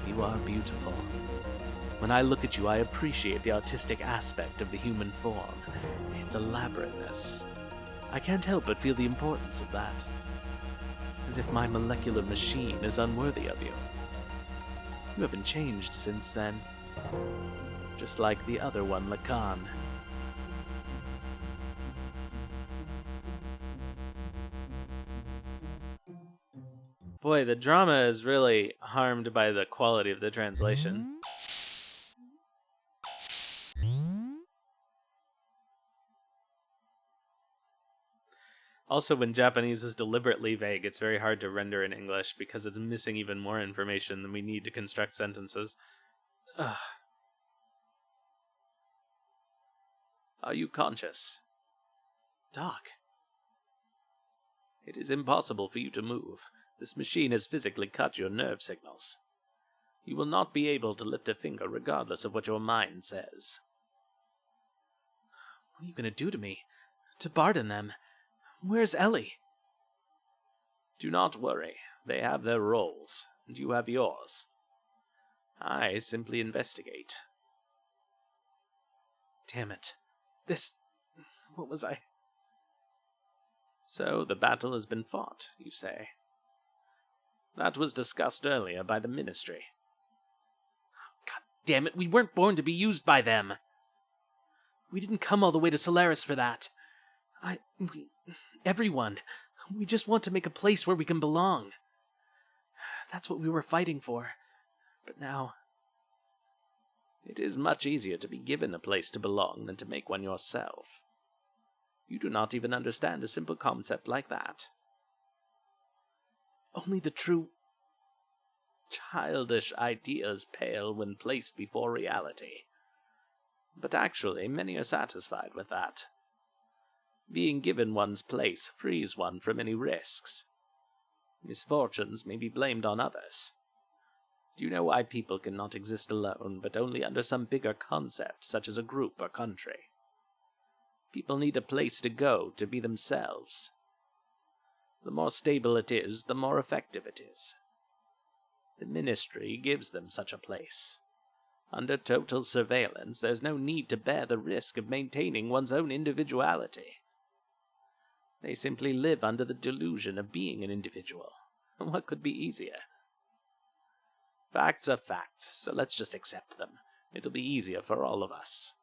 you are beautiful. When I look at you, I appreciate the artistic aspect of the human form, its elaborateness. I can't help but feel the importance of that. As if my molecular machine is unworthy of you. You haven't changed since then. Just like the other one, Lacan. Boy, the drama is really harmed by the quality of the translation. Also, when Japanese is deliberately vague, it's very hard to render in English because it's missing even more information than we need to construct sentences. Ugh. Are you conscious? Doc. It is impossible for you to move. This machine has physically cut your nerve signals. You will not be able to lift a finger regardless of what your mind says. What are you going to do to me? To Bart and them? Where's Ellie? Do not worry. They have their roles, and you have yours. I simply investigate. Damn it. What was I? So the battle has been fought, you say? That was discussed earlier by the Ministry. God damn it, we weren't born to be used by them. We didn't come all the way to Solaris for that. Everyone. We just want to make a place where we can belong. That's what we were fighting for. But now... It is much easier to be given a place to belong than to make one yourself. You do not even understand a simple concept like that. Only the true... Childish ideas pale when placed before reality. But actually, many are satisfied with that. Being given one's place frees one from any risks. Misfortunes may be blamed on others. Do you know why people cannot exist alone, but only under some bigger concept, such as a group or country? People need a place to go to be themselves. The more stable it is, the more effective it is. The Ministry gives them such a place. Under total surveillance, there's no need to bear the risk of maintaining one's own individuality. They simply live under the delusion of being an individual. And what could be easier? Facts are facts, so let's just accept them. It'll be easier for all of us.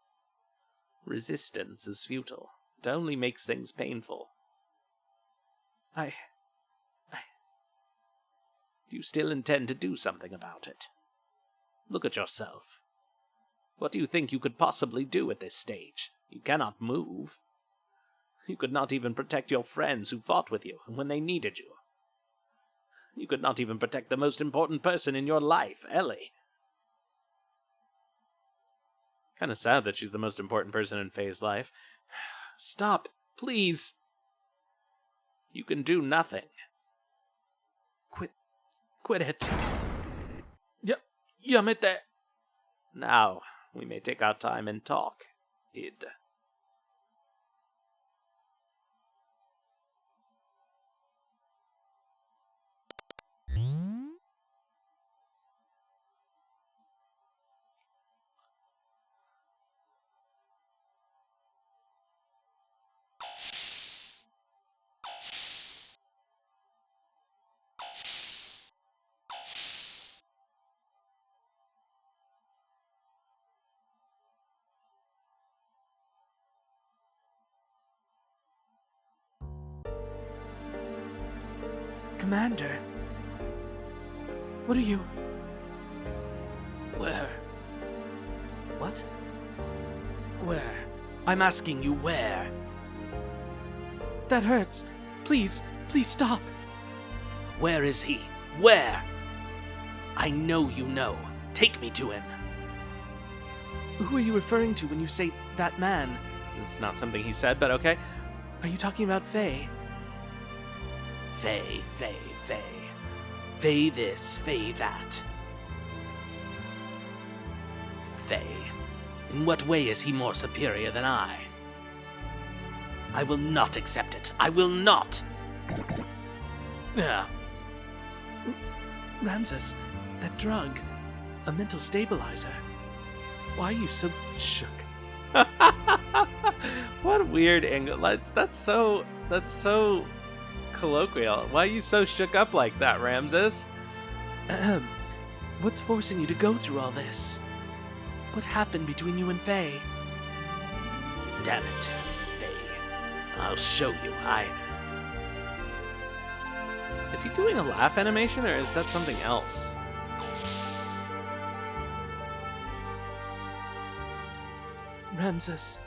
Resistance is futile. It only makes things painful. Do you still intend to do something about it? Look at yourself. What do you think you could possibly do at this stage? You cannot move. You could not even protect your friends who fought with you when they needed you. You could not even protect the most important person in your life, Ellie. Kind of sad that she's the most important person in Faye's life. Stop, please. You can do nothing. Quit it. Yamete. Now, we may take our time and talk, Id. Commander. What are you... Where? What? Where? I'm asking you where. That hurts. Please stop. Where is he? Where? I know you know. Take me to him. Who are you referring to when you say that man? It's not something he said, but okay. Are you talking about Faye? Faye. Faye this, Faye that. Faye. In what way is he more superior than I? I will not accept it. I will not! Yeah. Ramses, that drug. A mental stabilizer. Why are you so shook? What a weird angle. That's so colloquial. Why are you so shook up like that, Ramses? What's forcing you to go through all this? What happened between you and Faye? Damn it, Faye. I'll show you. Is he doing a laugh animation, or is that something else? Ramses.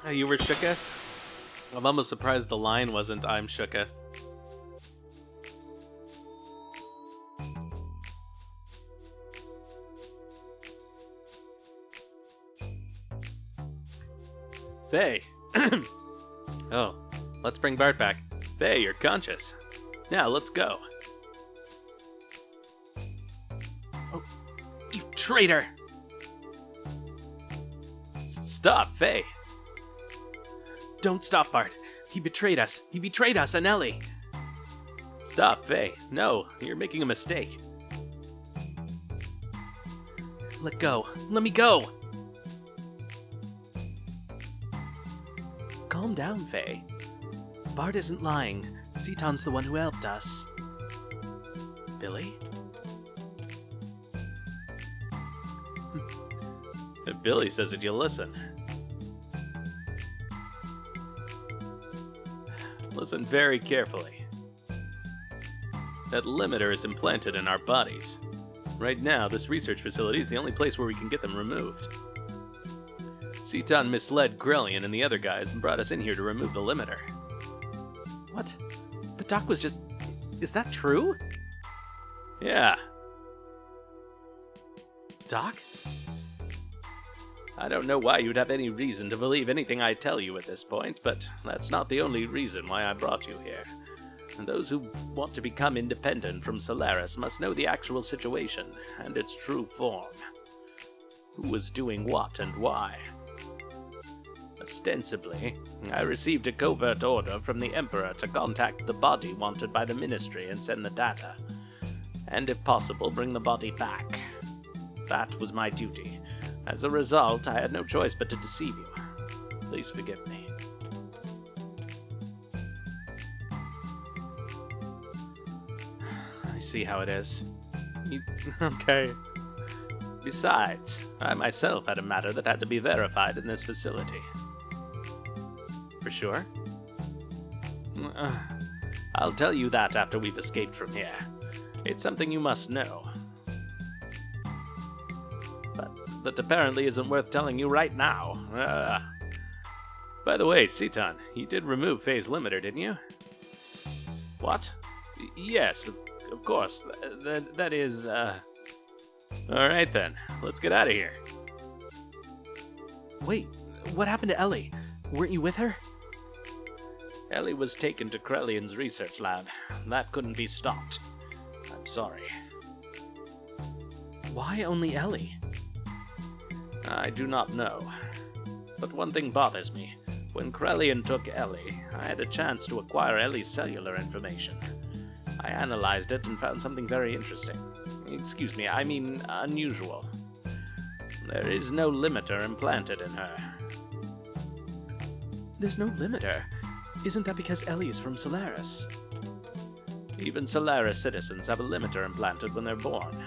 Oh, you were shooketh? I'm almost surprised the line wasn't "I'm shooketh." Faye! Oh, let's bring Bart back. Faye, you're conscious. Now, let's go. Oh, you traitor! Stop, Faye! Don't stop, Bart. He betrayed us. He betrayed us and Ellie. Stop, Faye. No, you're making a mistake. Let go. Let me go! Calm down, Faye. Bart isn't lying. Cetan's the one who helped us. Billy? If Billy says that you'll listen. Listen very carefully. That limiter is implanted in our bodies. Right now, this research facility is the only place where we can get them removed. Cetan misled Krelian and the other guys and brought us in here to remove the limiter. What? But Doc was just... Is that true? Yeah. Doc? I don't know why you'd have any reason to believe anything I tell you at this point, but that's not the only reason why I brought you here. Those who want to become independent from Solaris must know the actual situation and its true form. Who was doing what and why. Ostensibly, I received a covert order from the Emperor to contact the body wanted by the Ministry and send the data. And if possible, bring the body back. That was my duty. As a result, I had no choice but to deceive you. Please forgive me. I see how it is. Okay. Besides, I myself had a matter that had to be verified in this facility. For sure? I'll tell you that after we've escaped from here. It's something you must know. But apparently isn't worth telling you right now. By the way, Citan, you did remove Phase Limiter, didn't you? What? Yes, of course. That is, Alright then, let's get out of here. Wait, what happened to Ellie? Weren't you with her? Ellie was taken to Krelian's research lab. That couldn't be stopped. I'm sorry. Why only Ellie? I do not know. But one thing bothers me. When Krelian took Ellie, I had a chance to acquire Ellie's cellular information. I analyzed it and found something very interesting. Excuse me, I mean unusual. There is no limiter implanted in her. There's no limiter. Isn't that because Ellie is from Solaris? Even Solaris citizens have a limiter implanted when they're born.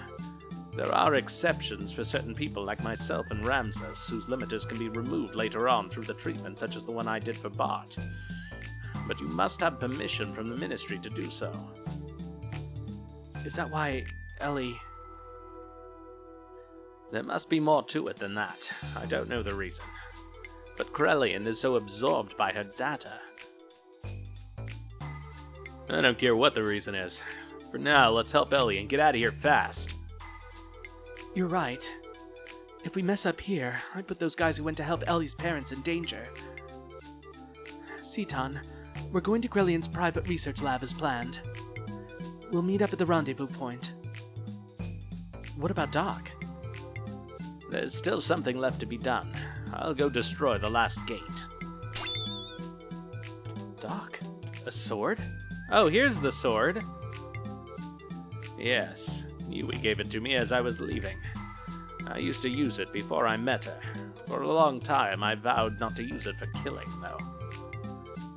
There are exceptions for certain people like myself and Ramses, whose limiters can be removed later on through the treatment such as the one I did for Bart. But you must have permission from the Ministry to do so. Is that why Ellie... There must be more to it than that. I don't know the reason. But Krelian is so absorbed by her data. I don't care what the reason is. For now, let's help Ellie and get out of here fast. You're right. If we mess up here, I put those guys who went to help Ellie's parents in danger. Citan, we're going to Krelian's private research lab as planned. We'll meet up at the rendezvous point. What about Doc? There's still something left to be done. I'll go destroy the last gate. Doc? A sword? Oh, here's the sword. Yes, Yui gave it to me as I was leaving. I used to use it before I met her. For a long time, I vowed not to use it for killing, though.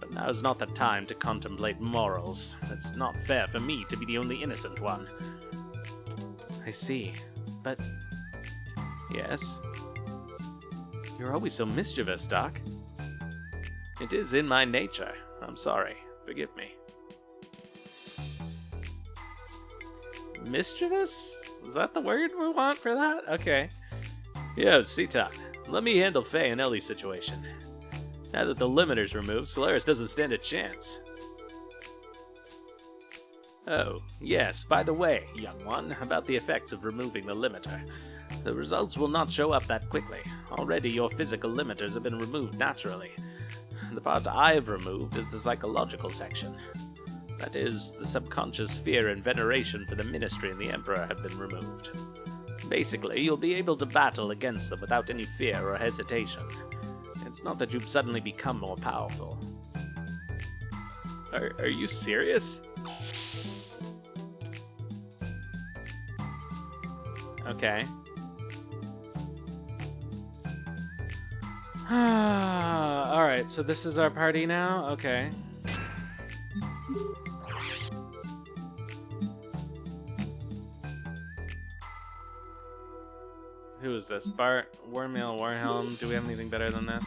But now's not the time to contemplate morals. It's not fair for me to be the only innocent one. I see. But Yes, you're always so mischievous, Doc. it is in my nature. I'm sorry. Forgive me. Mischievous? Is that the word we want for that? Okay. Yo, Citan, let me handle Faye and Ellie's situation. Now that the limiter's removed, Solaris doesn't stand a chance. Oh, yes, by the way, young one, about the effects of removing the limiter. The results will not show up that quickly. Already your physical limiters have been removed naturally. The part I've removed is the psychological section. That is, the subconscious fear and veneration for the Ministry and the Emperor have been removed. Basically, you'll be able to battle against them without any fear or hesitation. It's not that you've suddenly become more powerful. Are you serious? Okay. Alright, so this is our party now? Okay. Who is this? Bart, Wormmail, Warhelm. Do we have anything better than this?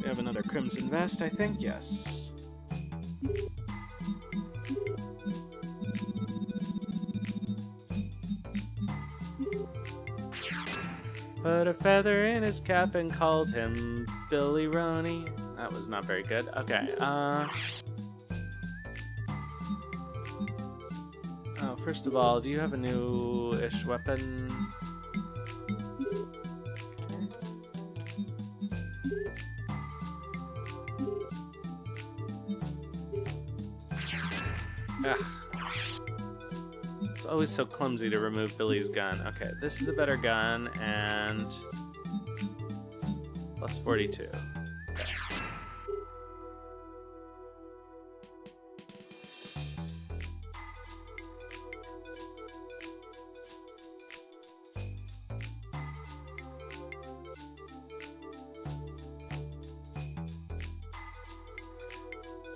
We have another Crimson Vest, I think. Yes. Put a feather in his cap and called him Billy Roney. That was not very good. Okay, first of all, do you have a new-ish weapon? Ugh. It's always so clumsy to remove Billy's gun. Okay, this is a better gun, and plus 42. Okay.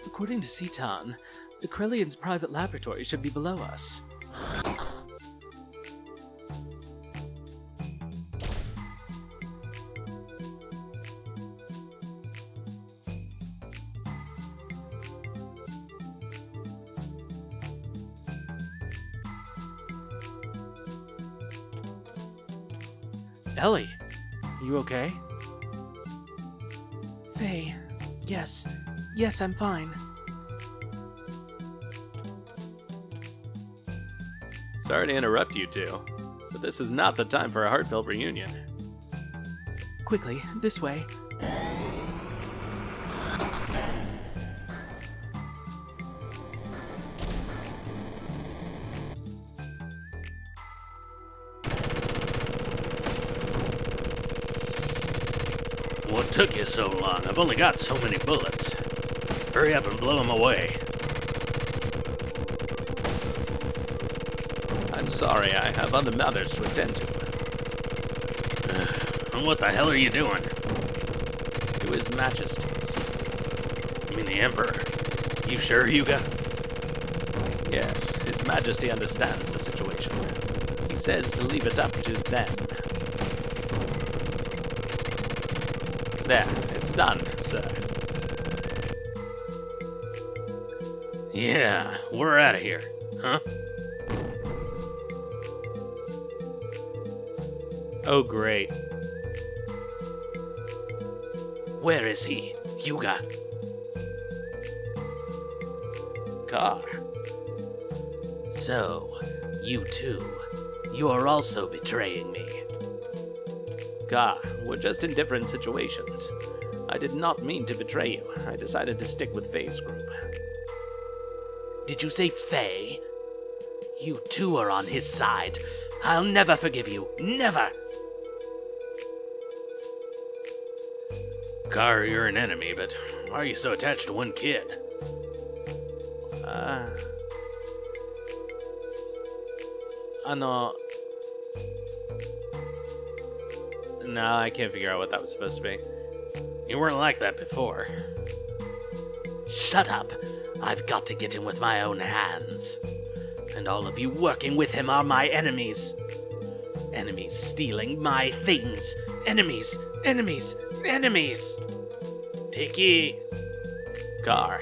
According to Cetan, the Krelian's private laboratory should be below us. Ellie, you okay? Faye, yes, I'm fine. Sorry to interrupt you two, but this is not the time for a heartfelt reunion. Quickly, this way. What took you so long? I've only got so many bullets. Hurry up and blow them away. I'm sorry, I have other matters to attend to. And what the hell are you doing? To His Majesty's. You mean the Emperor? You sure, Hyuga? Yes, His Majesty understands the situation. He says to leave it up to them. There, it's done, sir. Yeah, we're out of here. Huh? Oh, great. Where is he? Hyuga? Car. So, you too. You are also betraying me. Gar, we're just in different situations. I did not mean to betray you. I decided to stick with Faye's group. Did you say Faye? You too are on his side. I'll never forgive you. Never! Gar, you're an enemy, but why are you so attached to one kid? No, I can't figure out what that was supposed to be. You weren't like that before. Shut up! I've got to get him with my own hands. And all of you working with him are my enemies. Enemies stealing my things. Enemies! Enemies! Enemies! Tiki! Gar.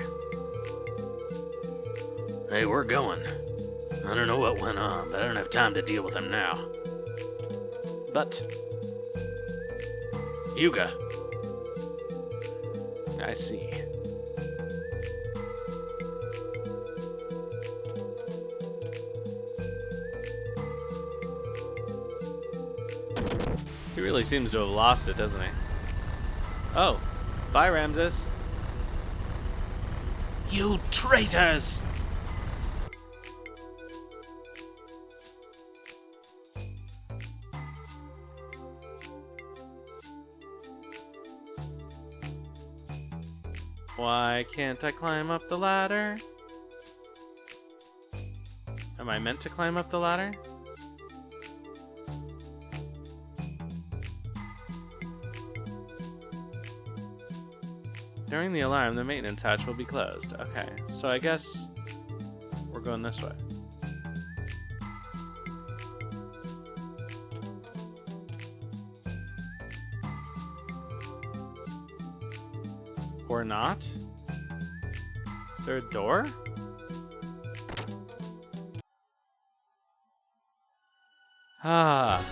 Hey, we're going. I don't know what went on, but I don't have time to deal with him now. But, Hyuga. I see. He really seems to have lost it, doesn't he? Oh, bye, Ramses. You traitors! Why can't I climb up the ladder? Am I meant to climb up the ladder? During the alarm, the maintenance hatch will be closed. Okay, so I guess we're going this way. Or not? Is there a door? Ah.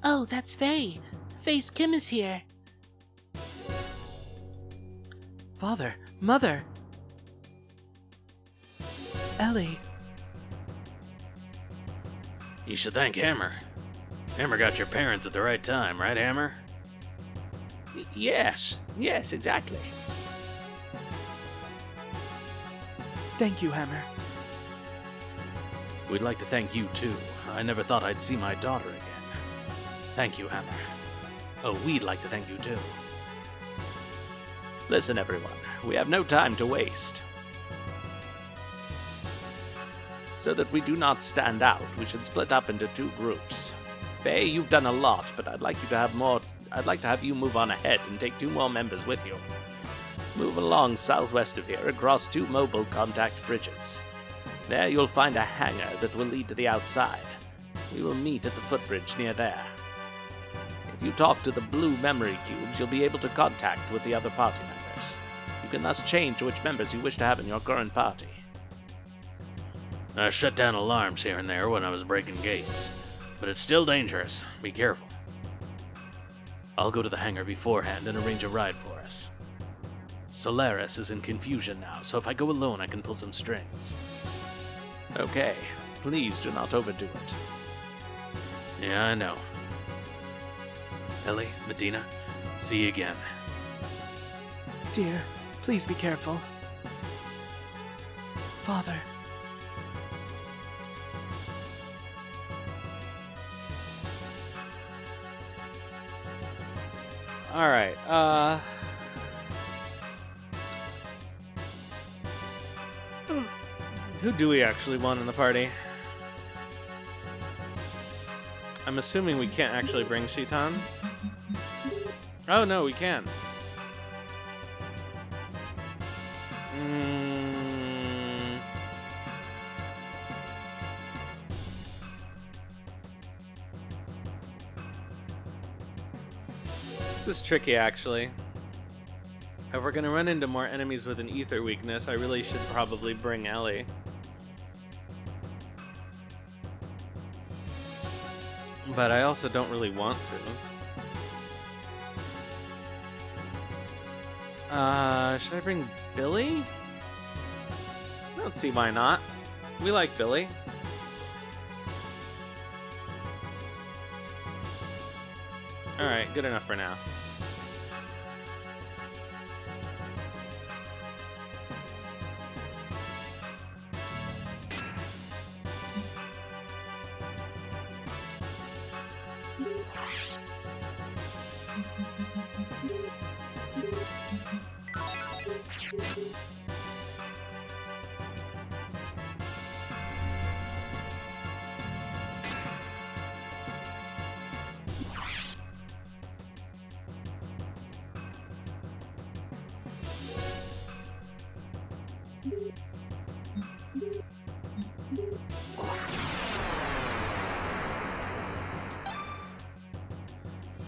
Oh, that's Faye. Faye's Kim is here. Father, Mother! Ellie, You should thank Hammer. Hammer got your parents at the right time, right, Hammer? Yes, exactly. Thank you, Hammer. We'd like to thank you, too. I never thought I'd see my daughter again. Thank you, Hammer. Oh, we'd like to thank you, too. Listen, everyone, we have no time to waste. So that we do not stand out, we should split up into 2 groups. Faye, you've done a lot, but I'd like to have you move on ahead and take 2 more members with you. Move along southwest of here across 2 mobile contact bridges. There you'll find a hangar that will lead to the outside. We will meet at the footbridge near there. If you talk to the blue memory cubes, you'll be able to contact with the other party members. You can thus change which members you wish to have in your current party. I shut down alarms here and there when I was breaking gates, but it's still dangerous. Be careful. I'll go to the hangar beforehand and arrange a ride for us. Solaris is in confusion now, so if I go alone, I can pull some strings. Okay, please do not overdo it. Yeah, I know. Ellie, Medina, see you again. Dear, please be careful. Father. Alright, who do we actually want in the party? I'm assuming we can't actually bring Shitan. Oh no, we can. This is tricky, actually. If we're gonna run into more enemies with an ether weakness, I really should probably bring Ellie. But I also don't really want to. Should I bring Billy? I don't see why not. We like Billy. Alright, good enough for now.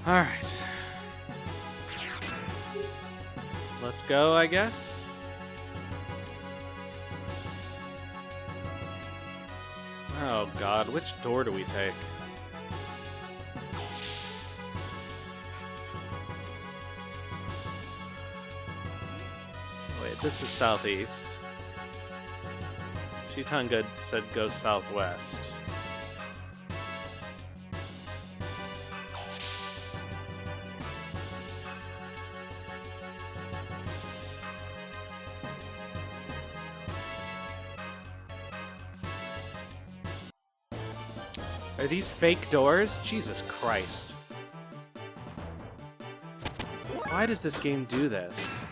Alright. Let's go, I guess. Oh god, which door do we take? Wait, this is southeast. Shitan said go southwest. Are these fake doors? Jesus Christ. Why does this game do this?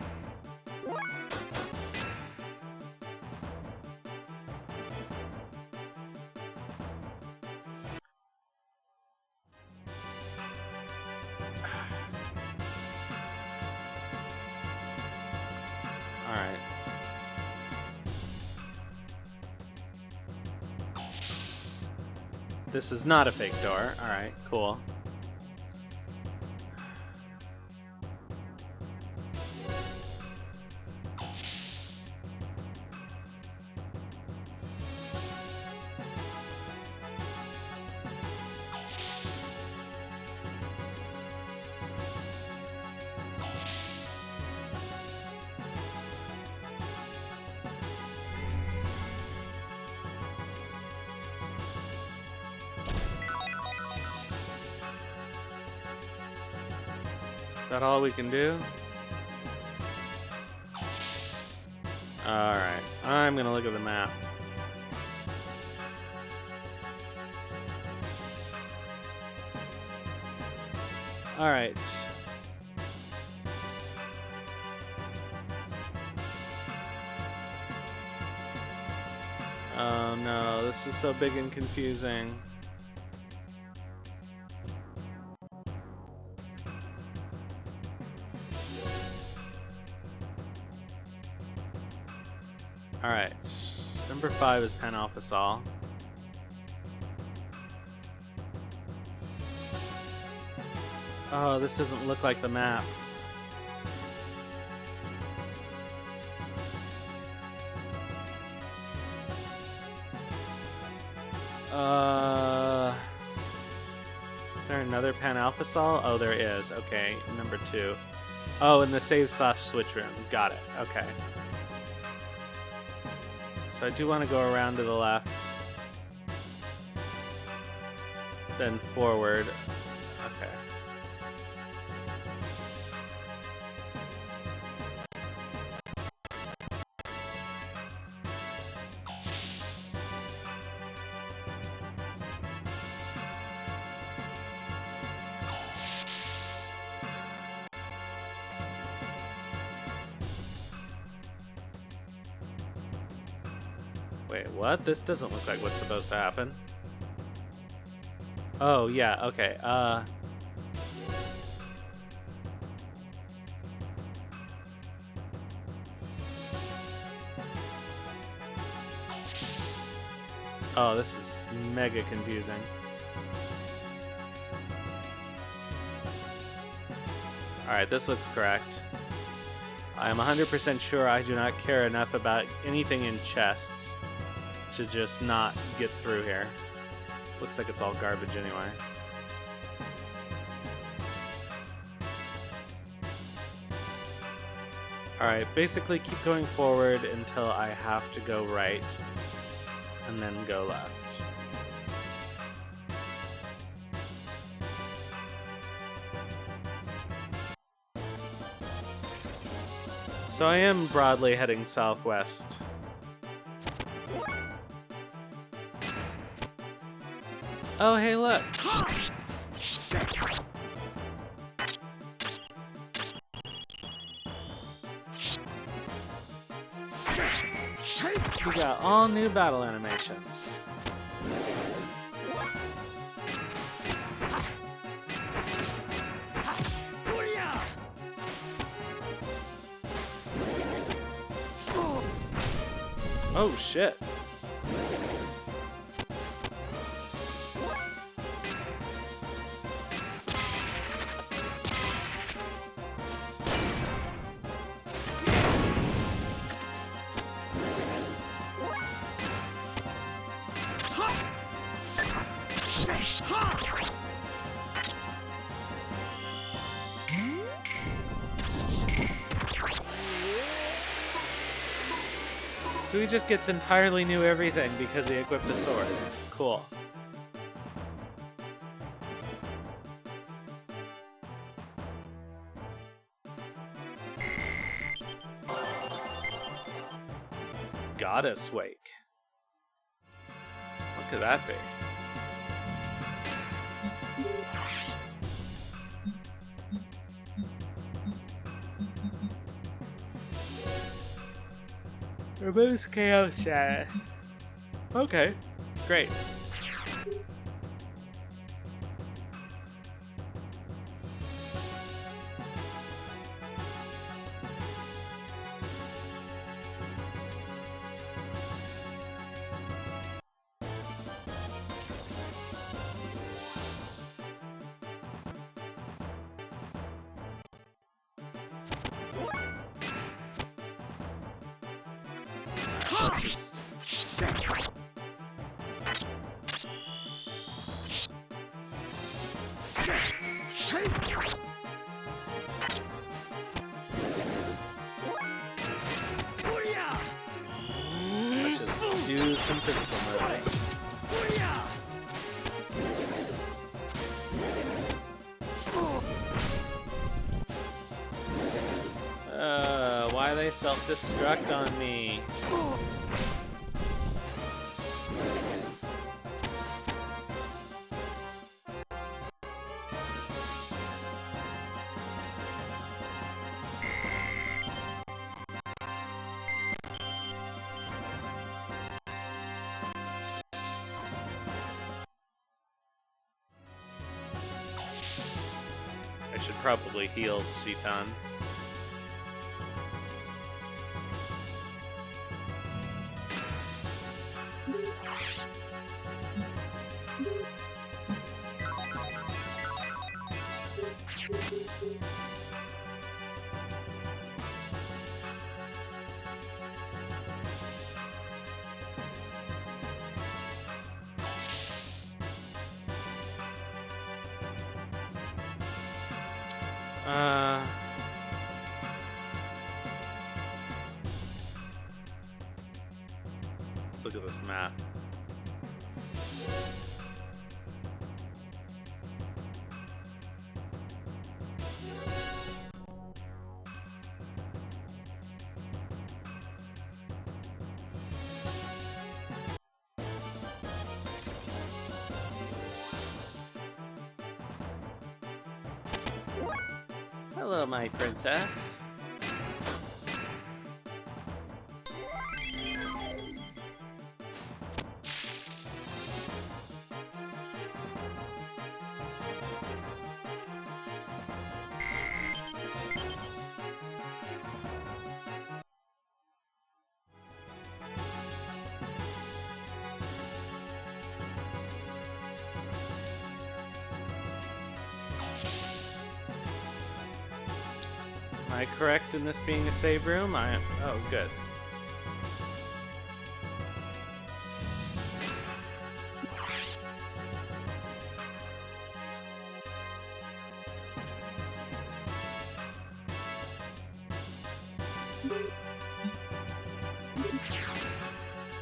Alright. This is not a fake door. Alright, cool. that all we can do? Alright, I'm gonna look at the map. Alright. Oh no, this is so big and confusing. Alright, number 5 is Panalphasol. Oh, this doesn't look like the map. Is there another Panalphasol? Oh, there is. Okay, number 2. Oh, in the save/switch room. Got it. Okay. So I do want to go around to the left, then forward. Okay. Wait, what? This doesn't look like what's supposed to happen. Oh, yeah, okay. Oh, this is mega confusing. Alright, this looks correct. I am 100% sure I do not care enough about anything in chests to just not get through here. Looks like it's all garbage anyway. Alright, basically keep going forward until I have to go right, and then go left. So I am broadly heading southwest. Oh, hey, look! We got all new battle animations. Oh, shit. So he just gets entirely new everything because he equipped a sword. Cool. Goddess Wake. What could that be? Removes chaos status. Okay, great. Let's just do some physical moves. why they self-destruct on me. I should probably heal Citan. Let's look at this map. Hello, my princess. Am I correct in this being a save room? I am. Oh, good.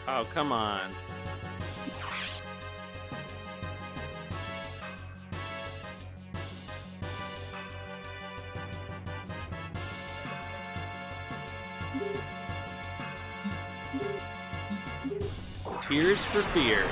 Oh, come on. Tears for Fears.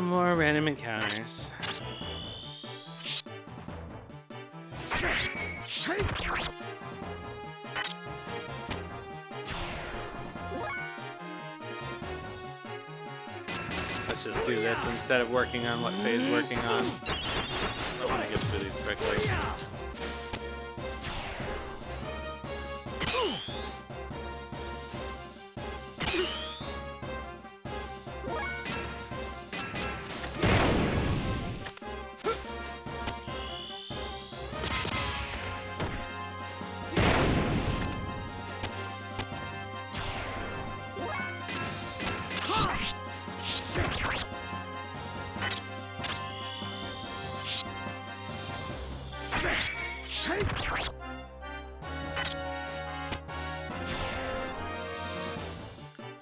More random encounters. Let's just do this instead of working on what Faye's working on. I want to get through these quickly.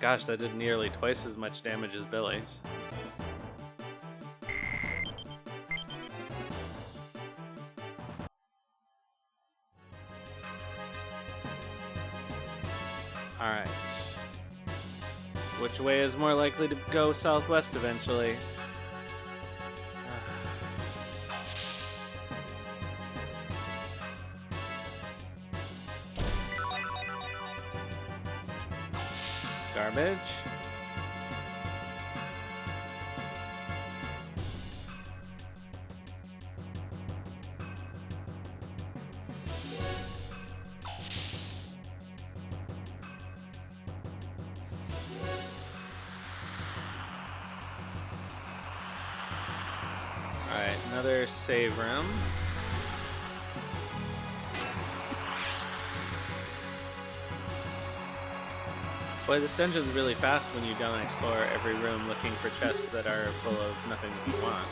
Gosh, that did nearly twice as much damage as Billy's. Alright. Which way is more likely to go southwest eventually? Garbage. Another save room. Boy, this dungeon's really fast when you don't explore every room looking for chests that are full of nothing that you want.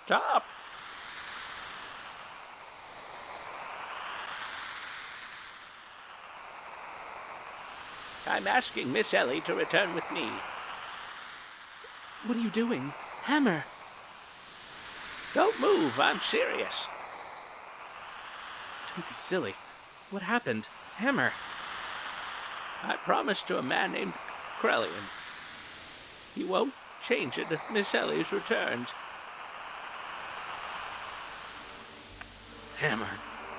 Stop! I'm asking Miss Ellie to return with me. What are you doing? Hammer! Don't move, I'm serious. Don't be silly. What happened? Hammer! I promised to a man named Krelian. He won't change it if Miss Ellie's returned. Hammer,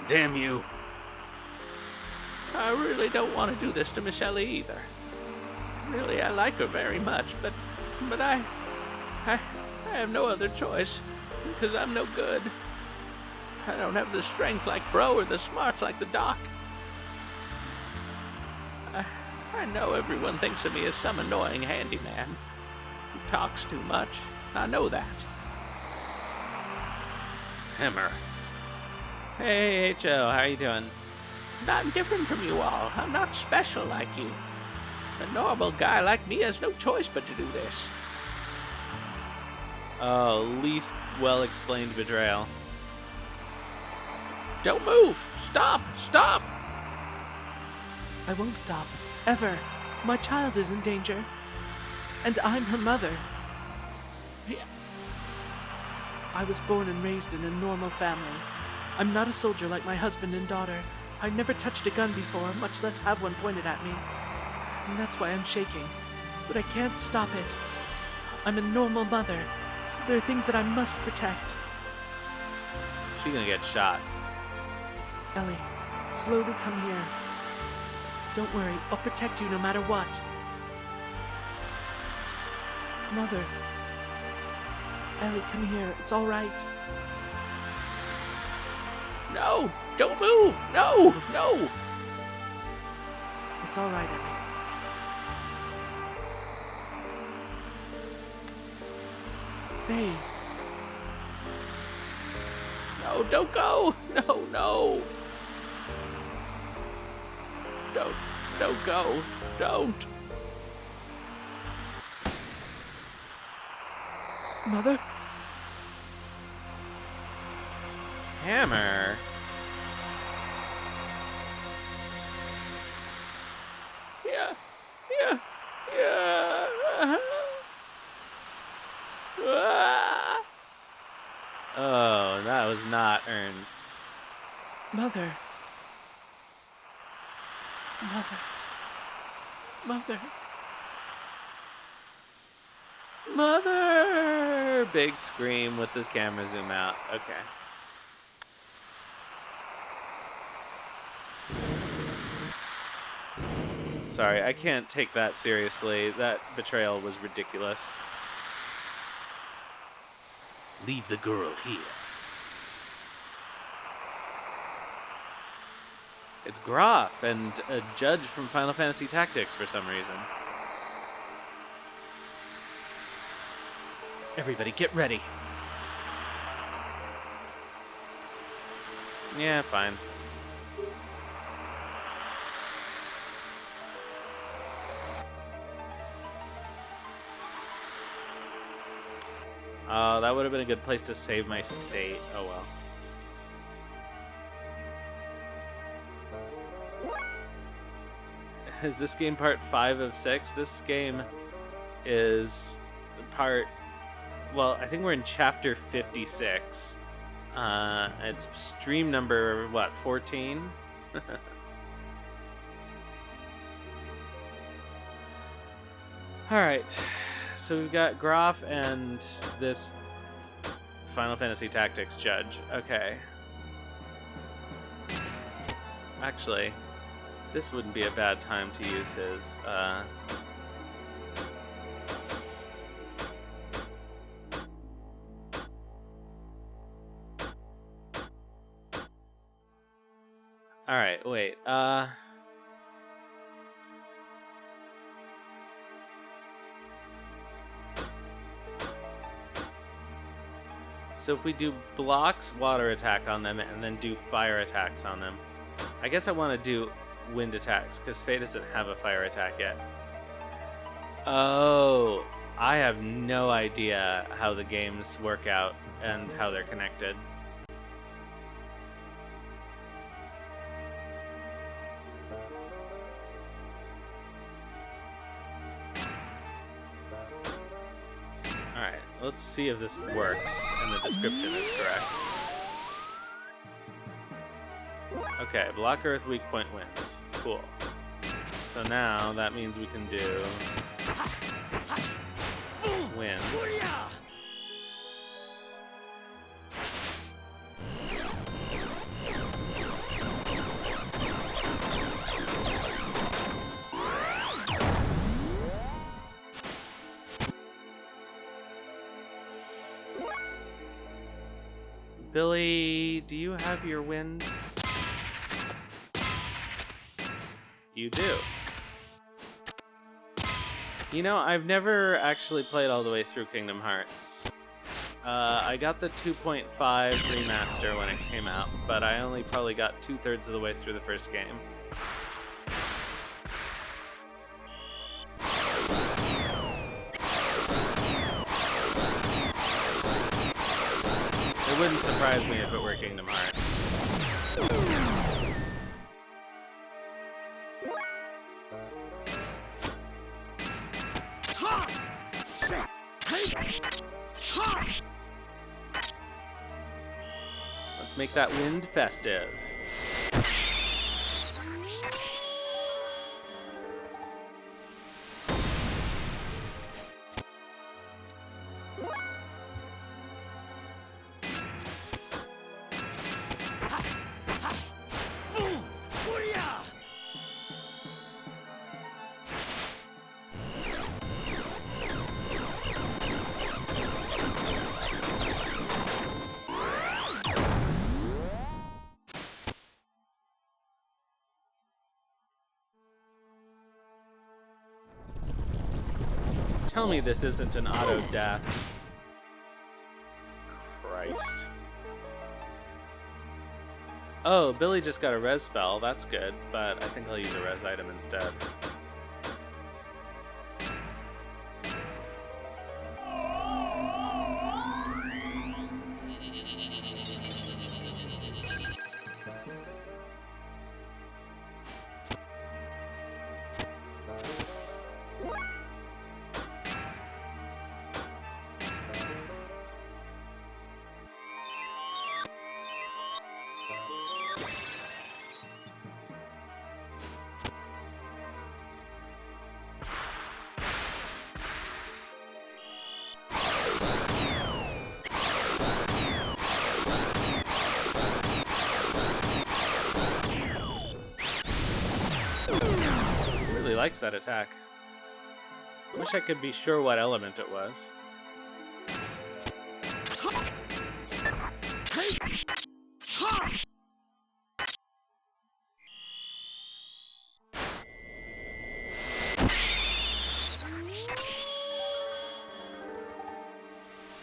damn you. I really don't want to do this to Miss Ellie either. Really, I like her very much, but I have no other choice, because I'm no good. I don't have the strength like Bro or the smart like the Doc. I know everyone thinks of me as some annoying handyman who talks too much. I know that. Hammer. Hey, Joe, how are you doing? I'm different from you all. I'm not special like you. A normal guy like me has no choice but to do this. Oh, least well-explained betrayal. Don't move! Stop! Stop! I won't stop. Ever. My child is in danger. And I'm her mother. Yeah. I was born and raised in a normal family. I'm not a soldier like my husband and daughter. I never touched a gun before, much less have one pointed at me. And that's why I'm shaking. But I can't stop it. I'm a normal mother, so there are things that I must protect. She's gonna get shot. Ellie, slowly come here. Don't worry, I'll protect you no matter what. Mother. Ellie, come here. It's all right. No! Don't move! No! No! It's all right, Ellie. Faye. No, don't go! No, no! Don't go. Don't. Mother? Hammer. Yeah. Oh, that was not earned. Mother. Mother. Mother! Big scream with the camera zoom out. Okay. Sorry, I can't take that seriously. That betrayal was ridiculous. Leave the girl here. It's Groff and a judge from Final Fantasy Tactics for some reason. Everybody, get ready. Yeah, fine. Oh, that would have been a good place to save my state. Oh well. Is this game part 5 of 6? This game is part... Well, I think we're in chapter 56. It's stream number, what, 14? Alright, so we've got Groff and this Final Fantasy Tactics judge. Okay. Actually, This wouldn't be a bad time to use his, Alright, wait, so if we do blocks, water attack on them, and then do fire attacks on them. I guess I want to do wind attacks, because Faye doesn't have a fire attack yet. Oh, I have no idea how the games work out and how they're connected. Alright, let's see if this works and the description is correct. Okay, block earth, weak point wind. Cool. So now that means we can do wind. Billy, do you have your wind? You do. You know, I've never actually played all the way through Kingdom Hearts. I got the 2.5 remaster when it came out, but I only probably got 2/3 of the way through the first game. It wouldn't surprise me if it were Kingdom Hearts. Let's make that wind festive. Tell me this isn't an auto death. Christ. Oh, Billy just got a res spell. That's good, but I think I'll use a res item instead. Really likes that attack. Wish I could be sure what element it was.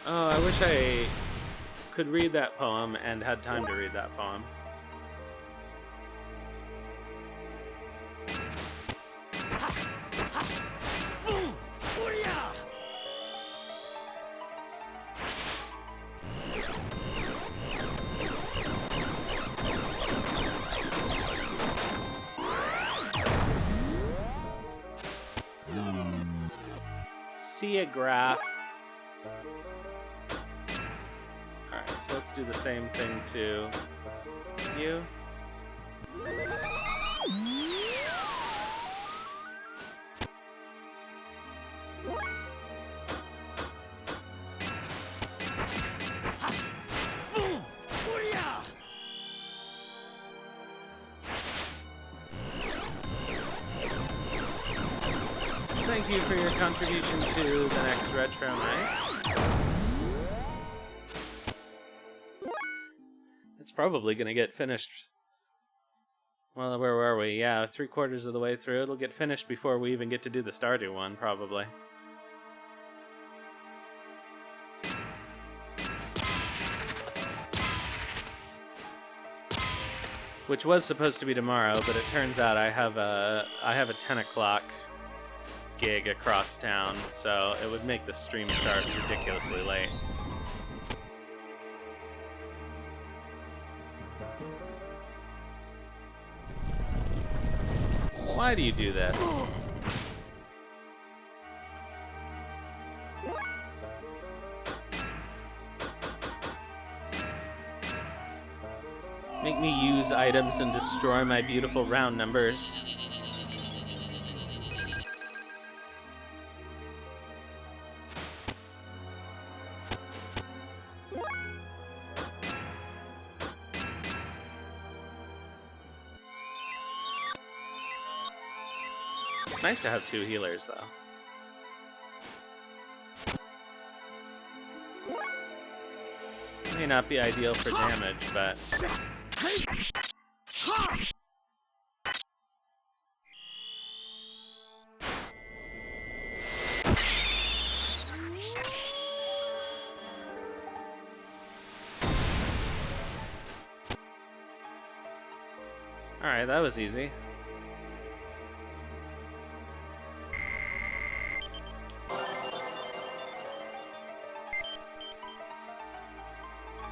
Oh, I wish I could read that poem and had time to read that poem. See a graph. Alright, so let's do the same thing to you. thank you for your contribution to the next Retro Night. It's probably going to get finished. Well, where were we? Yeah, 3/4 of the way through. It'll get finished before we even get to do the Stardew one, probably. Which was supposed to be tomorrow, but it turns out I have a 10 o'clock gig across town, so it would make the stream start ridiculously late. Why do you do this? Make me use items and destroy my beautiful round numbers. It's nice to have 2 healers, though. May not be ideal for damage, but... Alright, that was easy.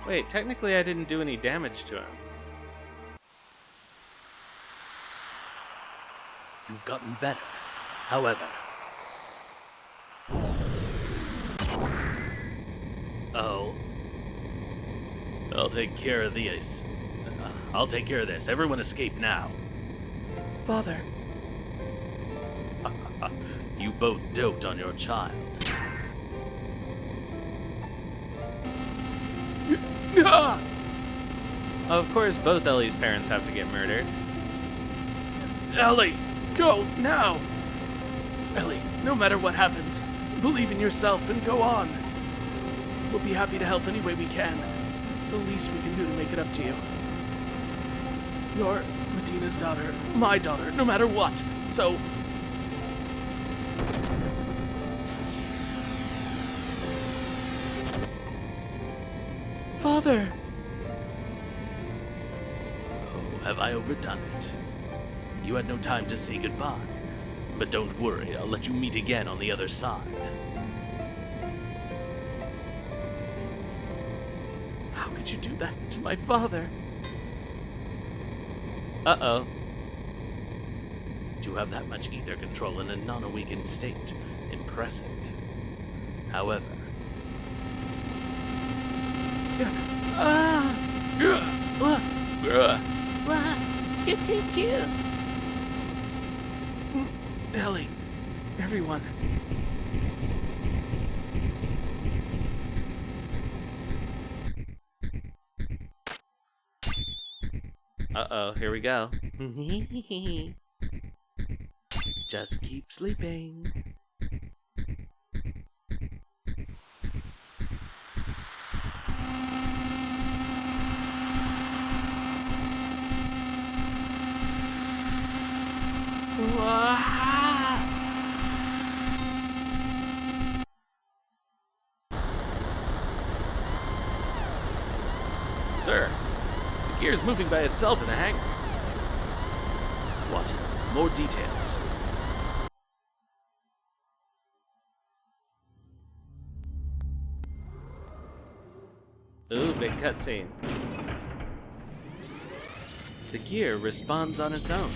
Wait, technically I didn't do any damage to him. You've gotten better. However... Oh. I'll take care of this. I'll take care of this. Everyone escape now. Father, You both dote on your child. Of course, both Ellie's parents have to get murdered. Ellie, go now! Ellie, no matter what happens, believe in yourself and go on. We'll be happy to help any way we can. It's the least we can do to make it up to you. You're Medina's daughter, my daughter, no matter what. So... Father! Oh, have I overdone it? You had no time to say goodbye. But don't worry, I'll let you meet again on the other side. How could you do that to my father? Uh-oh. To have that much ether control in a non-awakened state. Impressive. However... Ellie, everyone. Uh-oh, here we go. Just keep sleeping. Sir, the gear's moving by itself in the hangar. What? More details. Ooh, big cutscene. The gear responds on its own.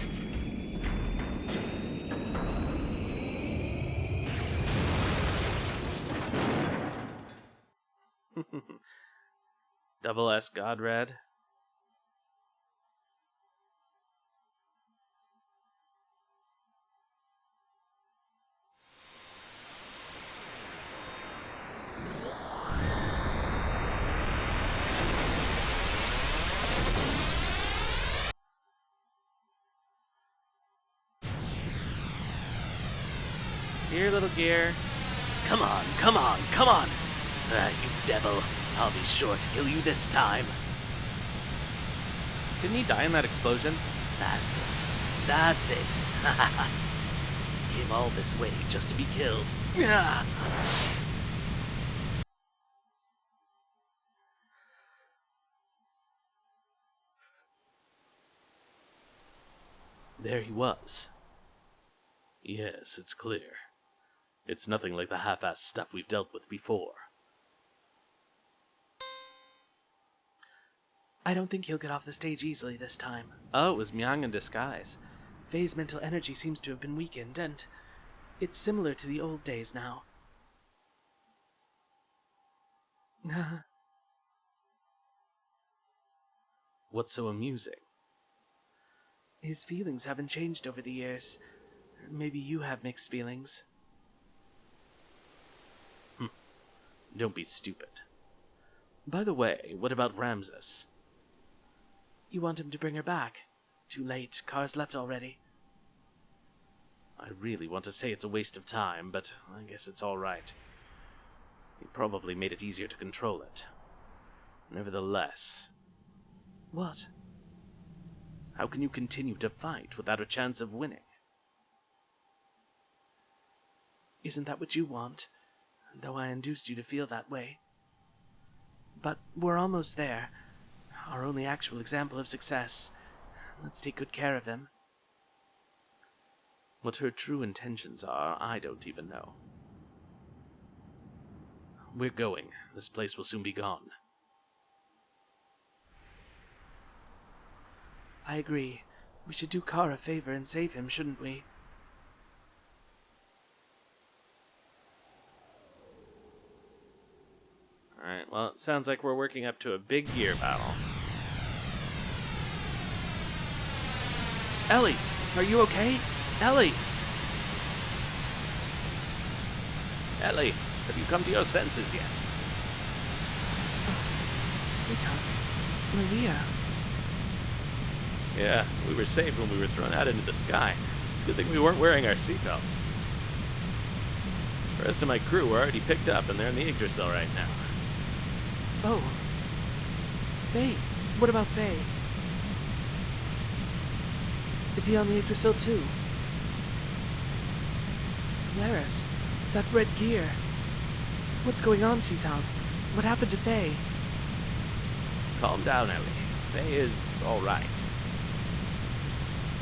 Double S God Red. Here, little gear. Come on, come on, come on! You devil. I'll be sure to kill you this time. Didn't he die in that explosion? That's it. That's it. Came all this way just to be killed. There he was. Yes, it's clear. It's nothing like the half-assed stuff we've dealt with before. I don't think he'll get off the stage easily this time. Oh, it was Myung in disguise. Faye's mental energy seems to have been weakened, and it's similar to the old days now. What's so amusing? His feelings haven't changed over the years. Maybe you have mixed feelings. Don't be stupid. By the way, what about Ramses? You want him to bring her back? Too late. Car's left already. I really want to say it's a waste of time, but I guess it's all right. He probably made it easier to control it. Nevertheless... What? How can you continue to fight without a chance of winning? Isn't that what you want? Though I induced you to feel that way. But we're almost there. Our only actual example of success. Let's take good care of him. What her true intentions are, I don't even know. We're going. This place will soon be gone. I agree. We should do Carr a favor and save him, shouldn't we? Alright, well, it sounds like we're working up to a big gear battle. Ellie! Are you okay? Ellie! Ellie, have you come to your senses yet? Sita. Maria. Yeah, we were saved when we were thrown out into the sky. It's a good thing we weren't wearing our seatbelts. The rest of my crew were already picked up, and they're in the Yggdrasil right now. Oh. Faye. What about Faye? Is he on the Yggdrasil too? Solaris. That red gear. What's going on, Seatown? What happened to Faye? Calm down, Ellie. Faye is all right.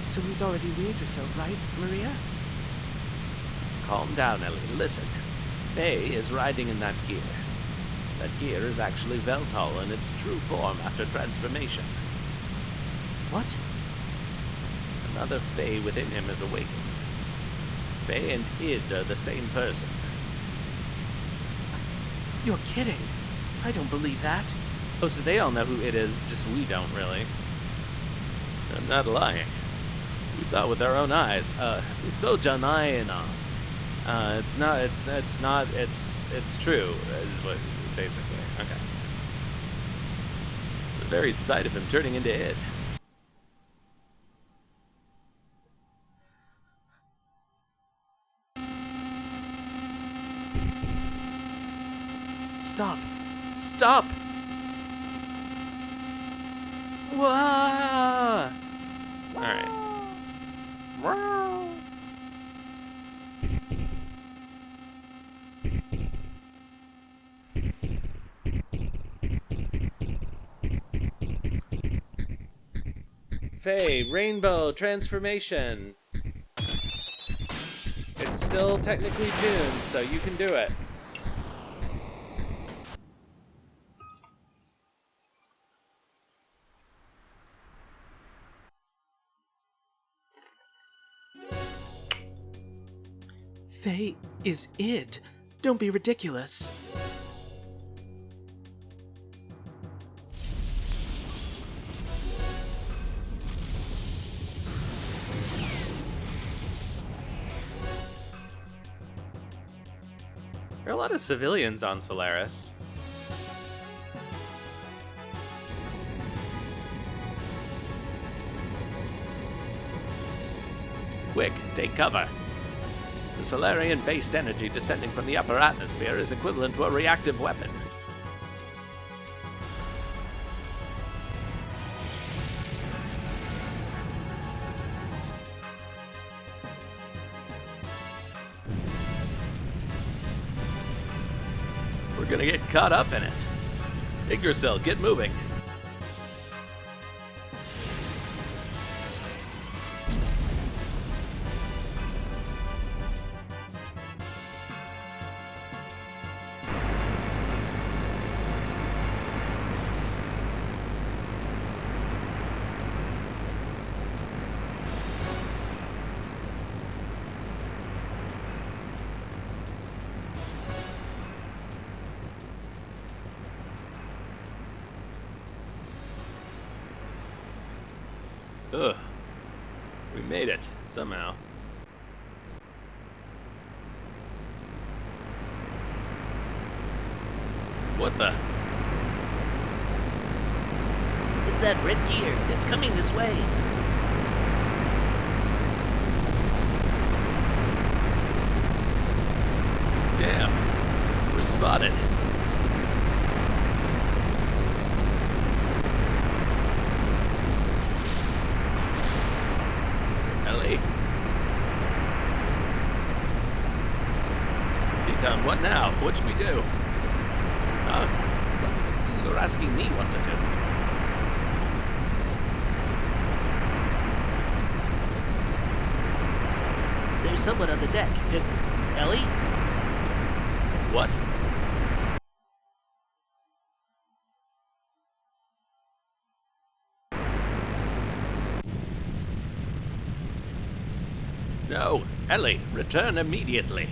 So he's already in the Yggdrasil, right, Maria? Calm down, Ellie. Listen. Faye is riding in that gear. That gear is actually Veltal in its true form after transformation. What? Another Faye within him is awakened. Faye and Id are the same person. You're kidding. I don't believe that. Oh, so they all know who it is, just we don't really. I'm not lying. We saw it with our own eyes. So Janayana. It's true, is what, basically. Okay. The very sight of him turning into Id. Stop. Stop! Wah! Alright. Faye, rainbow, transformation. It's still technically June, so you can do it. Faye is Id. Don't be ridiculous. There are a lot of civilians on Solaris. Quick, take cover. The Solarian-based energy descending from the upper atmosphere is equivalent to a reactive weapon. We're gonna get caught up in it. Yggdrasil, get moving. Ugh. We made it, somehow. What the? It's that red gear. It's coming this way. Damn. We're spotted. Ellie? Seatown, what now? What should we do? You're asking me what to do. There's someone on the deck. It's Ellie? What? No, Ellie, return immediately.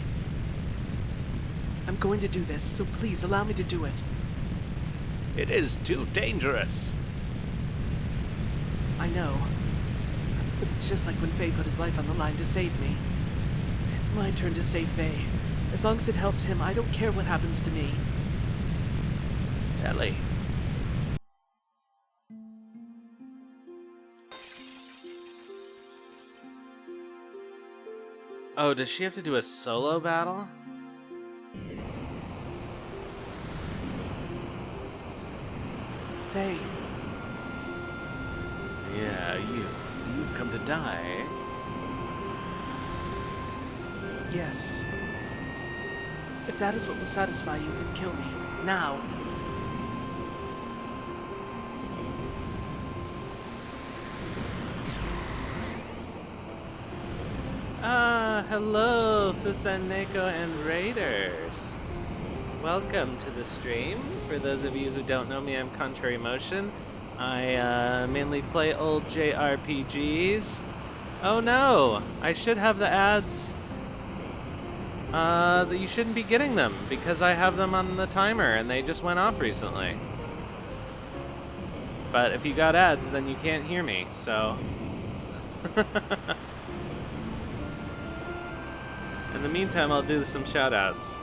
I'm going to do this, so please allow me to do it. It is too dangerous. I know. But it's just like when Faye put his life on the line to save me. It's my turn to save Faye. As long as it helps him, I don't care what happens to me. Ellie. Oh, does she have to do a solo battle? Faye, Yeah, you've come to die. yes. If that is what will satisfy you, then kill me. Now. Hello, Fusaneko and Raiders. Welcome to the stream. For those of you who don't know me, I'm Contrary Motion. I mainly play old JRPGs. Oh no! I should have the ads. That you shouldn't be getting them because I have them on the timer and they just went off recently. But if you got ads, then you can't hear me, so. In the meantime, I'll do some shoutouts.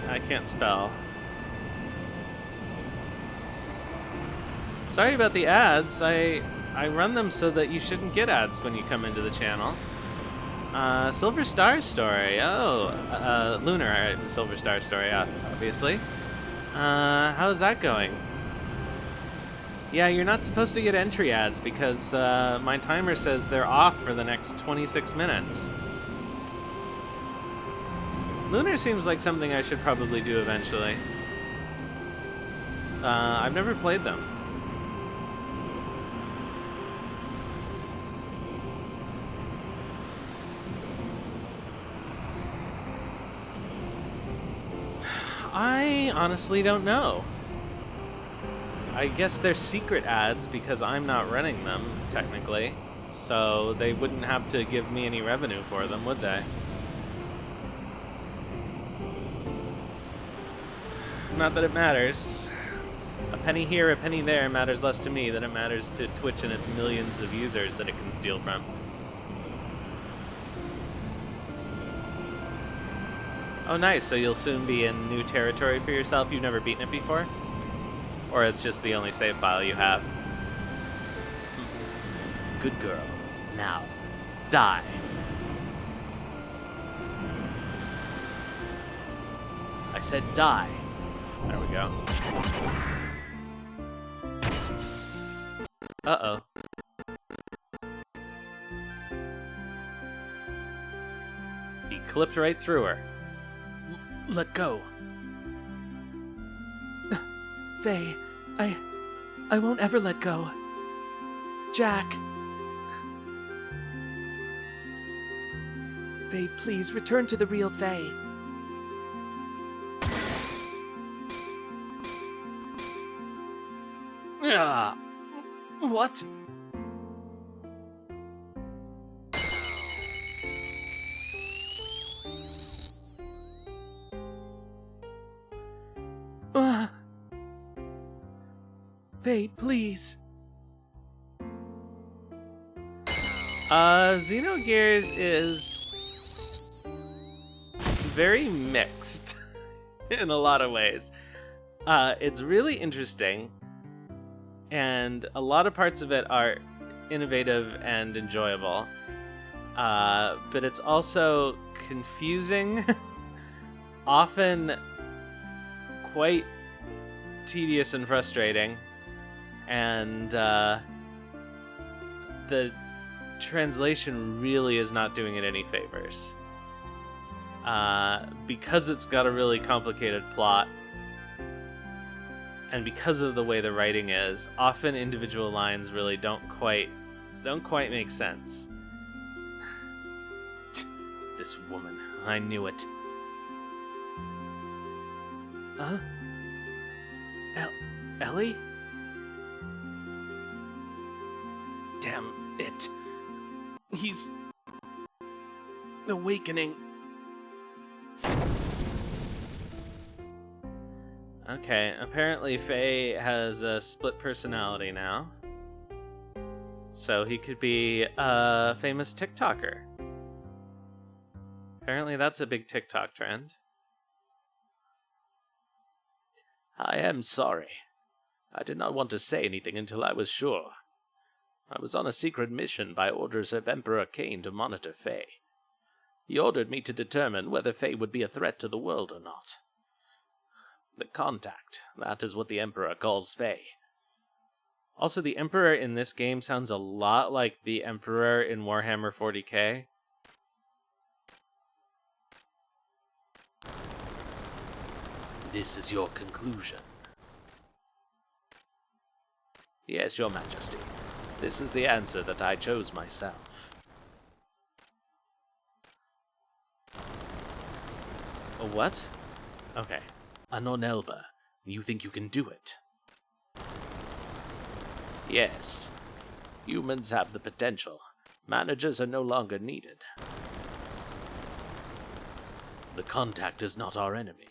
I can't spell. Sorry about the ads. I run them so that you shouldn't get ads when you come into the channel. Silver Star Story. Oh, Lunar Silver Star Story, obviously. How's that going? Yeah, you're not supposed to get entry ads because my timer says they're off for the next 26 minutes. Lunar seems like something I should probably do eventually. I've never played them. I honestly don't know. I guess they're secret ads because I'm not running them, technically. So they wouldn't have to give me any revenue for them, would they? Not that it matters. A penny here, a penny there matters less to me than it matters to Twitch and its millions of users that it can steal from. Oh nice, so you'll soon be in new territory for yourself. You've never beaten it before? Or it's just the only save file you have? Good girl. Now, die. I said die. There we go. Uh-oh. He clipped right through her. Let go. Faye, I won't ever let go. Jack. Faye, please return to the real Faye. Ah, what? Ah. Faye, please. Xenogears is very mixed in a lot of ways. It's really interesting, and a lot of parts of it are innovative and enjoyable. But it's also confusing, often quite tedious and frustrating, and the translation really is not doing it any favors. Because it's got a really complicated plot, and because of the way the writing is, often individual lines really don't quite make sense. This woman, I knew it. Huh? Ellie? Damn it. He's awakening. Okay, apparently Faye has a split personality now. So he could be a famous TikToker. Apparently that's a big TikTok trend. I am sorry. I did not want to say anything until I was sure. I was on a secret mission by orders of Emperor Cain to monitor Faye. He ordered me to determine whether Faye would be a threat to the world or not. The contact, that is what the Emperor calls Faye. Also, the Emperor in this game sounds a lot like the Emperor in Warhammer 40k. This is your conclusion. Yes, Your Majesty. This is the answer that I chose myself. A what? Okay. Anon Elba, you think you can do it? Yes. Humans have the potential. Managers are no longer needed. The contact is not our enemy.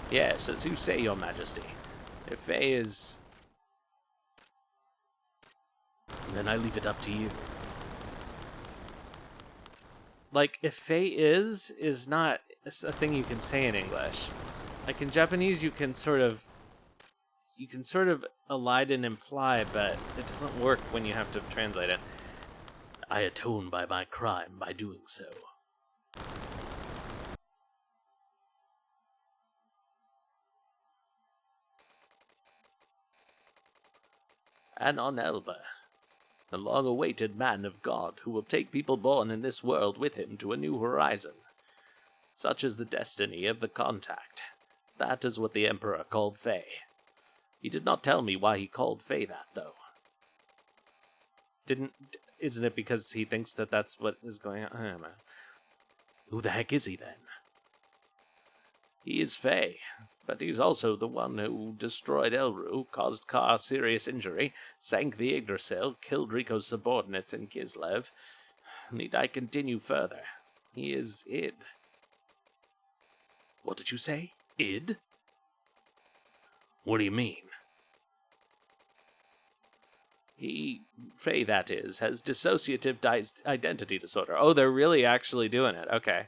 Yes, as you say, Your Majesty. If Faye is... then I leave it up to you. Like, if Faye is not a thing you can say in English. Like, in Japanese, you can sort of elide and imply, but it doesn't work when you have to translate it. I atone by my crime by doing so. Anon Elba, the long-awaited man of God who will take people born in this world with him to a new horizon. Such is the destiny of the contact. That is what the Emperor called Faye. He did not tell me why he called Faye that, though. Isn't it because he thinks that that's what is going on? I don't know. Who the heck is he, then? He is Faye, but he's also the one who destroyed Elru, caused Ka serious injury, sank the Yggdrasil, killed Rico's subordinates in Kislev. Need I continue further? He is Id. What did you say? Id? What do you mean? He, Faye that is, has dissociative identity disorder. Oh, they're really actually doing it. Okay.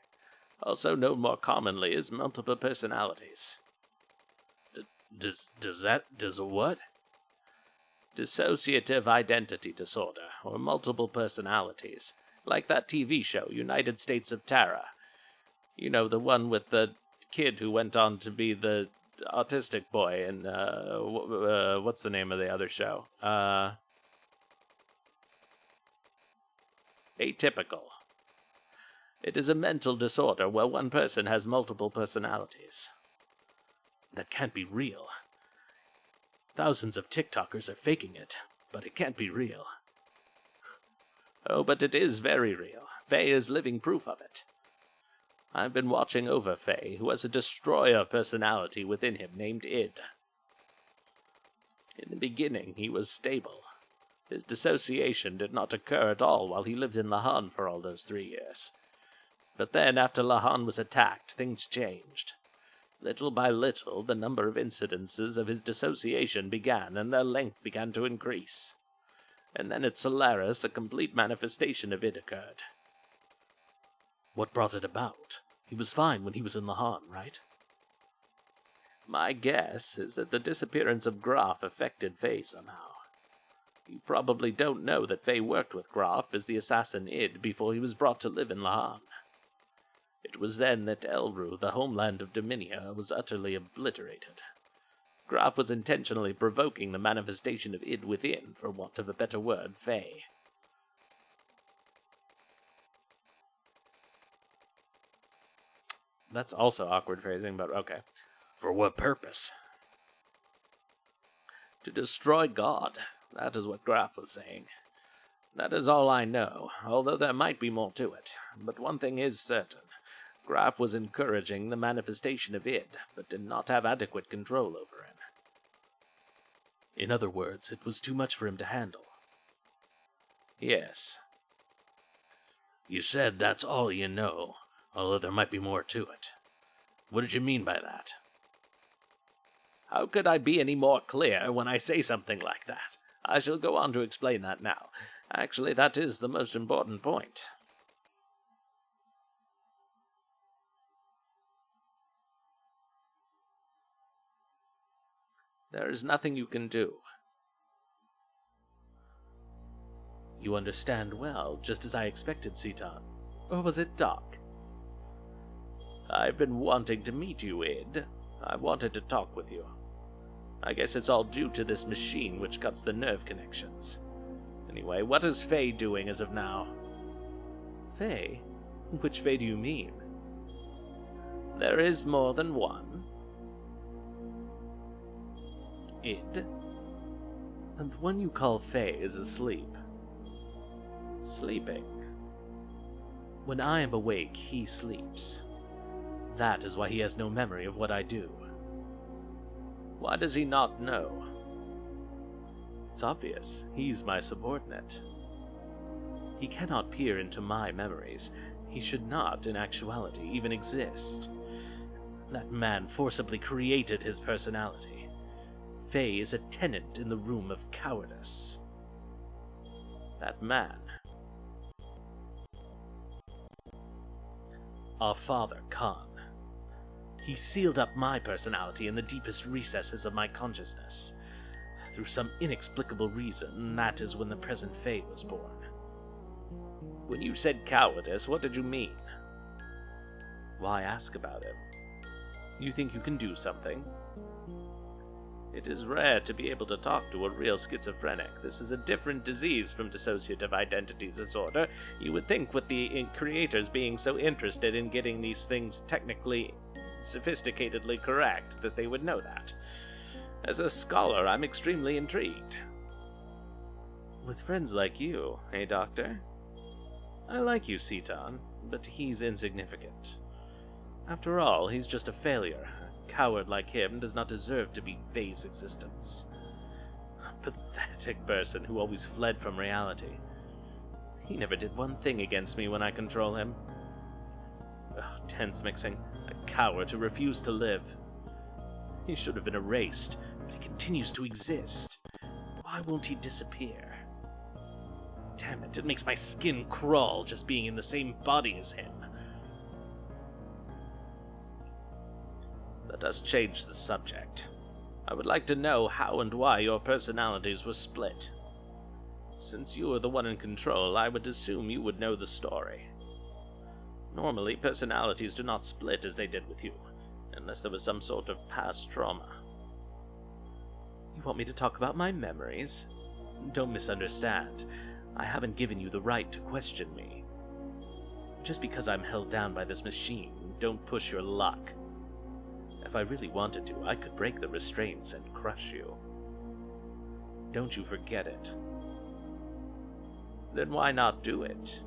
Also known more commonly as multiple personalities. Does what? Dissociative identity disorder, or multiple personalities. Like that TV show, United States of Terror. You know, the one with the kid who went on to be the autistic boy in, what's the name of the other show? Atypical. It is a mental disorder where one person has multiple personalities. That can't be real. Thousands of TikTokers are faking it, but it can't be real. Oh, but it is very real. Faye is living proof of it. I've been watching over Faye, who has a destroyer personality within him named Id. In the beginning, he was stable. His dissociation did not occur at all while he lived in Lahan for all those 3 years. But then, after Lahan was attacked, things changed. Little by little, the number of incidences of his dissociation began, and their length began to increase. And then at Solaris, a complete manifestation of it occurred. What brought it about? He was fine when he was in Lahan, right? My guess is that the disappearance of Graf affected Faye somehow. You probably don't know that Faye worked with Graf as the assassin Id before he was brought to live in Lahan. It was then that Elru, the homeland of Dominia, was utterly obliterated. Graf was intentionally provoking the manifestation of Id within, for want of a better word, Faye. That's also awkward phrasing, but okay. For what purpose? To destroy God. That is what Graf was saying. That is all I know, although there might be more to it. But one thing is certain. Graf was encouraging the manifestation of Id, but did not have adequate control over him. In other words, it was too much for him to handle. Yes. You said that's all you know, although there might be more to it. What did you mean by that? How could I be any more clear when I say something like that? I shall go on to explain that now. Actually, that is the most important point. There is nothing you can do. You understand well, just as I expected, Citan. Or was it Doc? I've been wanting to meet you, Id. I wanted to talk with you. I guess it's all due to this machine which cuts the nerve connections. Anyway, what is Faye doing as of now? Faye? Which Faye do you mean? There is more than one. Id? And the one you call Faye is asleep. Sleeping. When I am awake, he sleeps. That is why he has no memory of what I do. Why does he not know? It's obvious. He's my subordinate. He cannot peer into my memories. He should not, in actuality, even exist. That man forcibly created his personality. Faye is a tenant in the room of cowardice. That man. Our father, Khan. He sealed up my personality in the deepest recesses of my consciousness. Through some inexplicable reason, that is when the present Faye was born. When you said cowardice, what did you mean? Why ask about him? You think you can do something? It is rare to be able to talk to a real schizophrenic. This is a different disease from dissociative identity disorder. You would think with the creators being so interested in getting these things technically, sophisticatedly correct, that they would know that. As a scholar, I'm extremely intrigued. With friends like you, eh, Doctor? I like you, Citan, but he's insignificant. After all, he's just a failure. A coward like him does not deserve to be Faye's existence. A pathetic person who always fled from reality. He never did one thing against me when I control him. Ugh, tense mixing. A coward who refused to live. He should have been erased, but he continues to exist. Why won't he disappear? Damn it, it makes my skin crawl just being in the same body as him. Let us change the subject. I would like to know how and why your personalities were split. Since you are the one in control, I would assume you would know the story. Normally, personalities do not split as they did with you, unless there was some sort of past trauma. You want me to talk about my memories? Don't misunderstand. I haven't given you the right to question me. Just because I'm held down by this machine, don't push your luck. If I really wanted to, I could break the restraints and crush you. Don't you forget it. Then why not do it?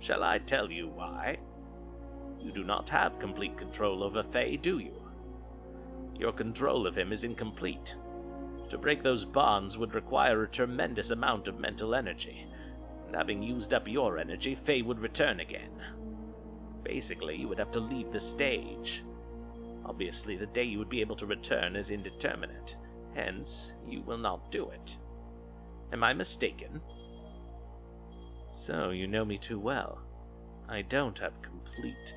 Shall I tell you why? You do not have complete control over Faye, do you? Your control of him is incomplete. To break those bonds would require a tremendous amount of mental energy, and having used up your energy, Faye would return again. Basically, you would have to leave the stage. Obviously, the day you would be able to return is indeterminate, hence, you will not do it. Am I mistaken? So, you know me too well. I don't have complete.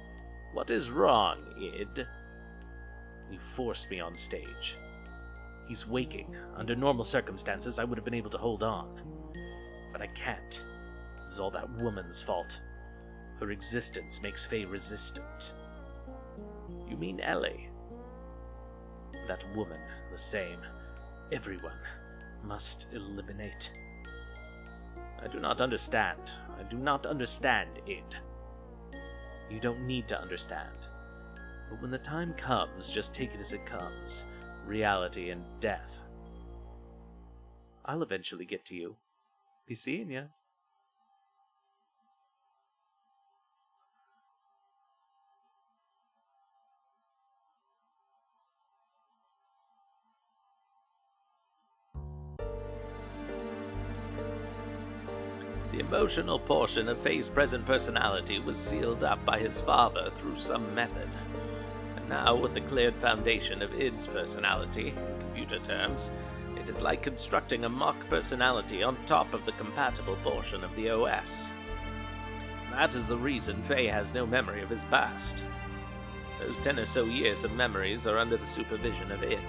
What is wrong, Id? You forced me on stage. He's waking. Under normal circumstances, I would have been able to hold on. But I can't. This is all that woman's fault. Her existence makes Faye resistant. You mean Ellie? That woman, the same. Everyone must eliminate. I do not understand. I do not understand, Id. You don't need to understand. But when the time comes, just take it as it comes. Reality and death. I'll eventually get to you. Be seeing ya. The emotional portion of Faye's present personality was sealed up by his father through some method. And now, with the cleared foundation of Id's personality, in computer terms, it is like constructing a mock personality on top of the compatible portion of the OS. That is the reason Faye has no memory of his past. Those 10 or so years of memories are under the supervision of Id.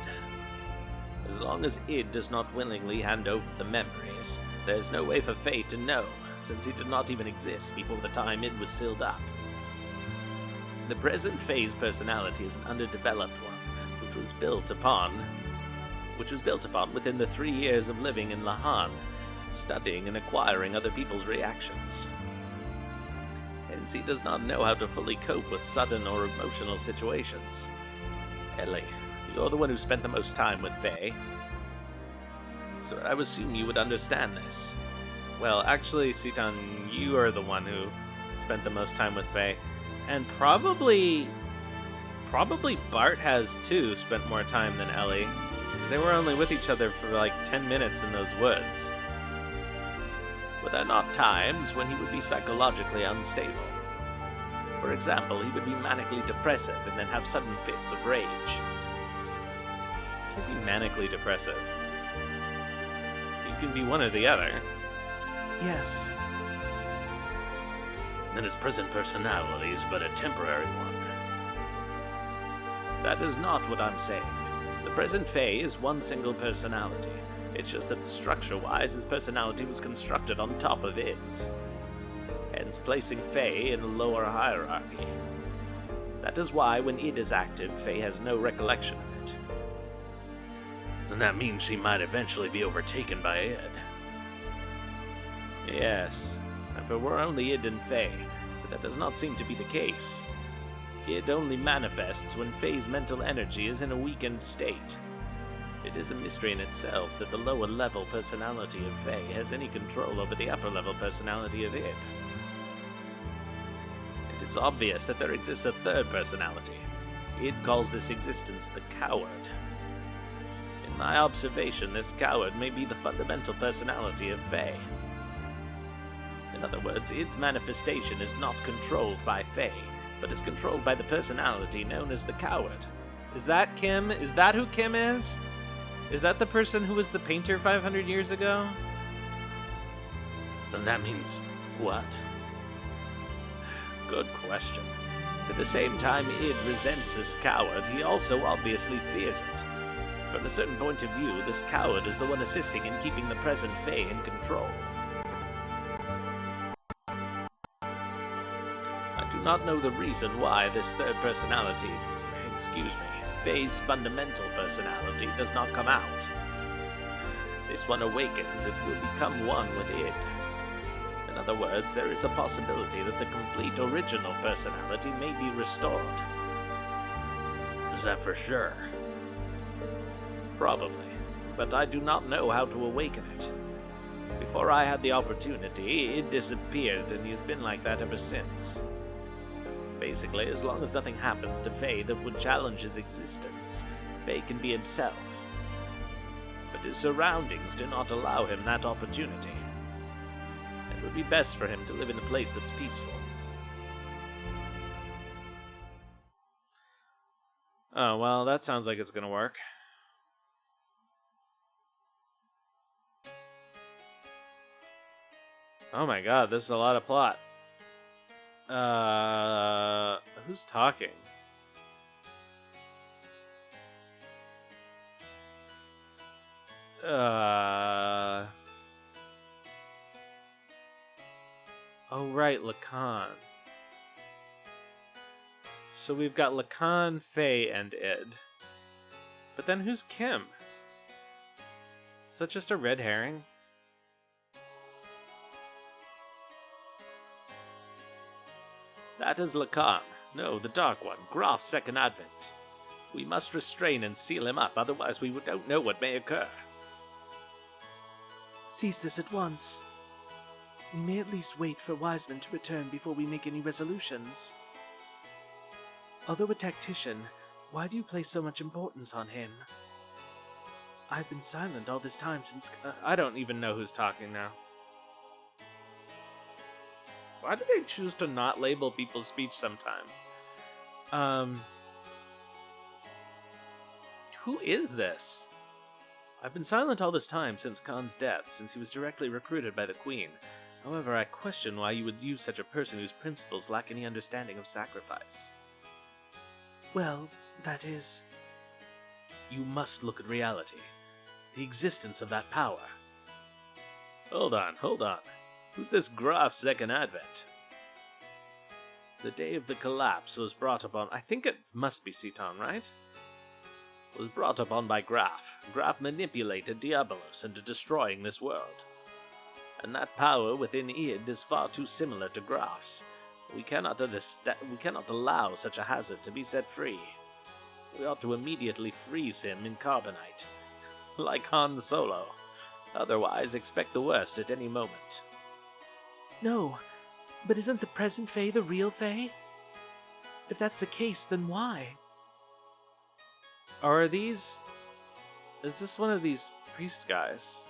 As long as Id does not willingly hand over the memories, there is no way for Faye to know, since he did not even exist before the time Id was sealed up. The present Faye's personality is an underdeveloped one, which was built upon within the 3 years of living in Lahan, studying and acquiring other people's reactions. Hence, he does not know how to fully cope with sudden or emotional situations. Ellie, you're the one who spent the most time with Faye, so I would assume you would understand this. Well, actually, Citan, you are the one who spent the most time with Faye. And probably Bart has, too, spent more time than Ellie. Because they were only with each other for like 10 minutes in those woods. Were there not times when he would be psychologically unstable? For example, he would be manically depressive and then have sudden fits of rage. Can't be manically depressive. You can be one or the other. Yes. Then his present personality is but a temporary one. That is not what I'm saying. The present Faye is one single personality. It's just that structure-wise, his personality was constructed on top of Id's, hence placing Faye in a lower hierarchy. That is why when Id is active, Faye has no recollection of it. And that means she might eventually be overtaken by Id. Yes, if it were only Id and Faye, but that does not seem to be the case. Id only manifests when Faye's mental energy is in a weakened state. It is a mystery in itself that the lower-level personality of Faye has any control over the upper-level personality of Id. It is obvious that there exists a third personality. Id calls this existence the Coward. In my observation, this Coward may be the fundamental personality of Faye. In other words, Id's manifestation is not controlled by Faye, but is controlled by the personality known as the Coward. Is that Kim? Is that who Kim is? Is that the person who was the painter 500 years ago? And that means what? Good question. At the same time Id resents this coward, he also obviously fears it. From a certain point of view, this coward is the one assisting in keeping the present Fae in control. I do not know the reason why this third personality, Fae's fundamental personality, does not come out. If this one awakens, it will become one with Id. In other words, there is a possibility that the complete original personality may be restored. Is that for sure? Probably, but I do not know how to awaken it. Before I had the opportunity, it disappeared, and he has been like that ever since. Basically, as long as nothing happens to Faye that would challenge his existence, Faye can be himself. But his surroundings do not allow him that opportunity. It would be best for him to live in a place that's peaceful. Oh, well, that sounds like it's gonna work. Oh my god, this is a lot of plot. Who's talking? Oh right, Lacan. So we've got Lacan, Faye, and Id. But then who's Kim? Is that just a red herring? That is Lacan. No, the Dark One, Graf's second advent. We must restrain and seal him up, otherwise we don't know what may occur. Cease this at once. We may at least wait for Wiseman to return before we make any resolutions. Although a tactician, why do you place so much importance on him? I've been silent all this time since... I don't even know who's talking now. Why do they choose to not label people's speech sometimes? Who is this? I've been silent all this time since Khan's death, since he was directly recruited by the Queen. However, I question why you would use such a person whose principles lack any understanding of sacrifice. Well, that is... You must look at reality. The existence of that power. Hold on. Who's this Graf's second advent? The day of the collapse was brought upon... I think it must be Citan, right? Was brought upon by Graf. Graf manipulated Diabolos into destroying this world. And that power within Id is far too similar to Graf's. We cannot allow such a hazard to be set free. We ought to immediately freeze him in carbonite. Like Han Solo. Otherwise, expect the worst at any moment. No, but isn't the present Fae the real Fae? If that's the case, then why? Or are these... Is this one of these priest guys?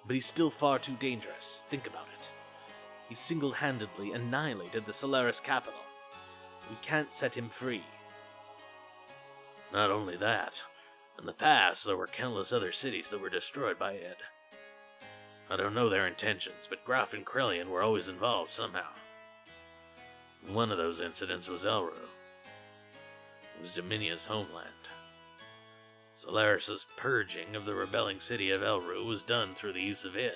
But he's still far too dangerous. Think about it. He single-handedly annihilated the Solaris capital. We can't set him free. Not only that, in the past there were countless other cities that were destroyed by Id. I don't know their intentions, but Graf and Krelian were always involved somehow. One of those incidents was Elru. It was Dominia's homeland. Solaris' purging of the rebelling city of Elru was done through the use of Id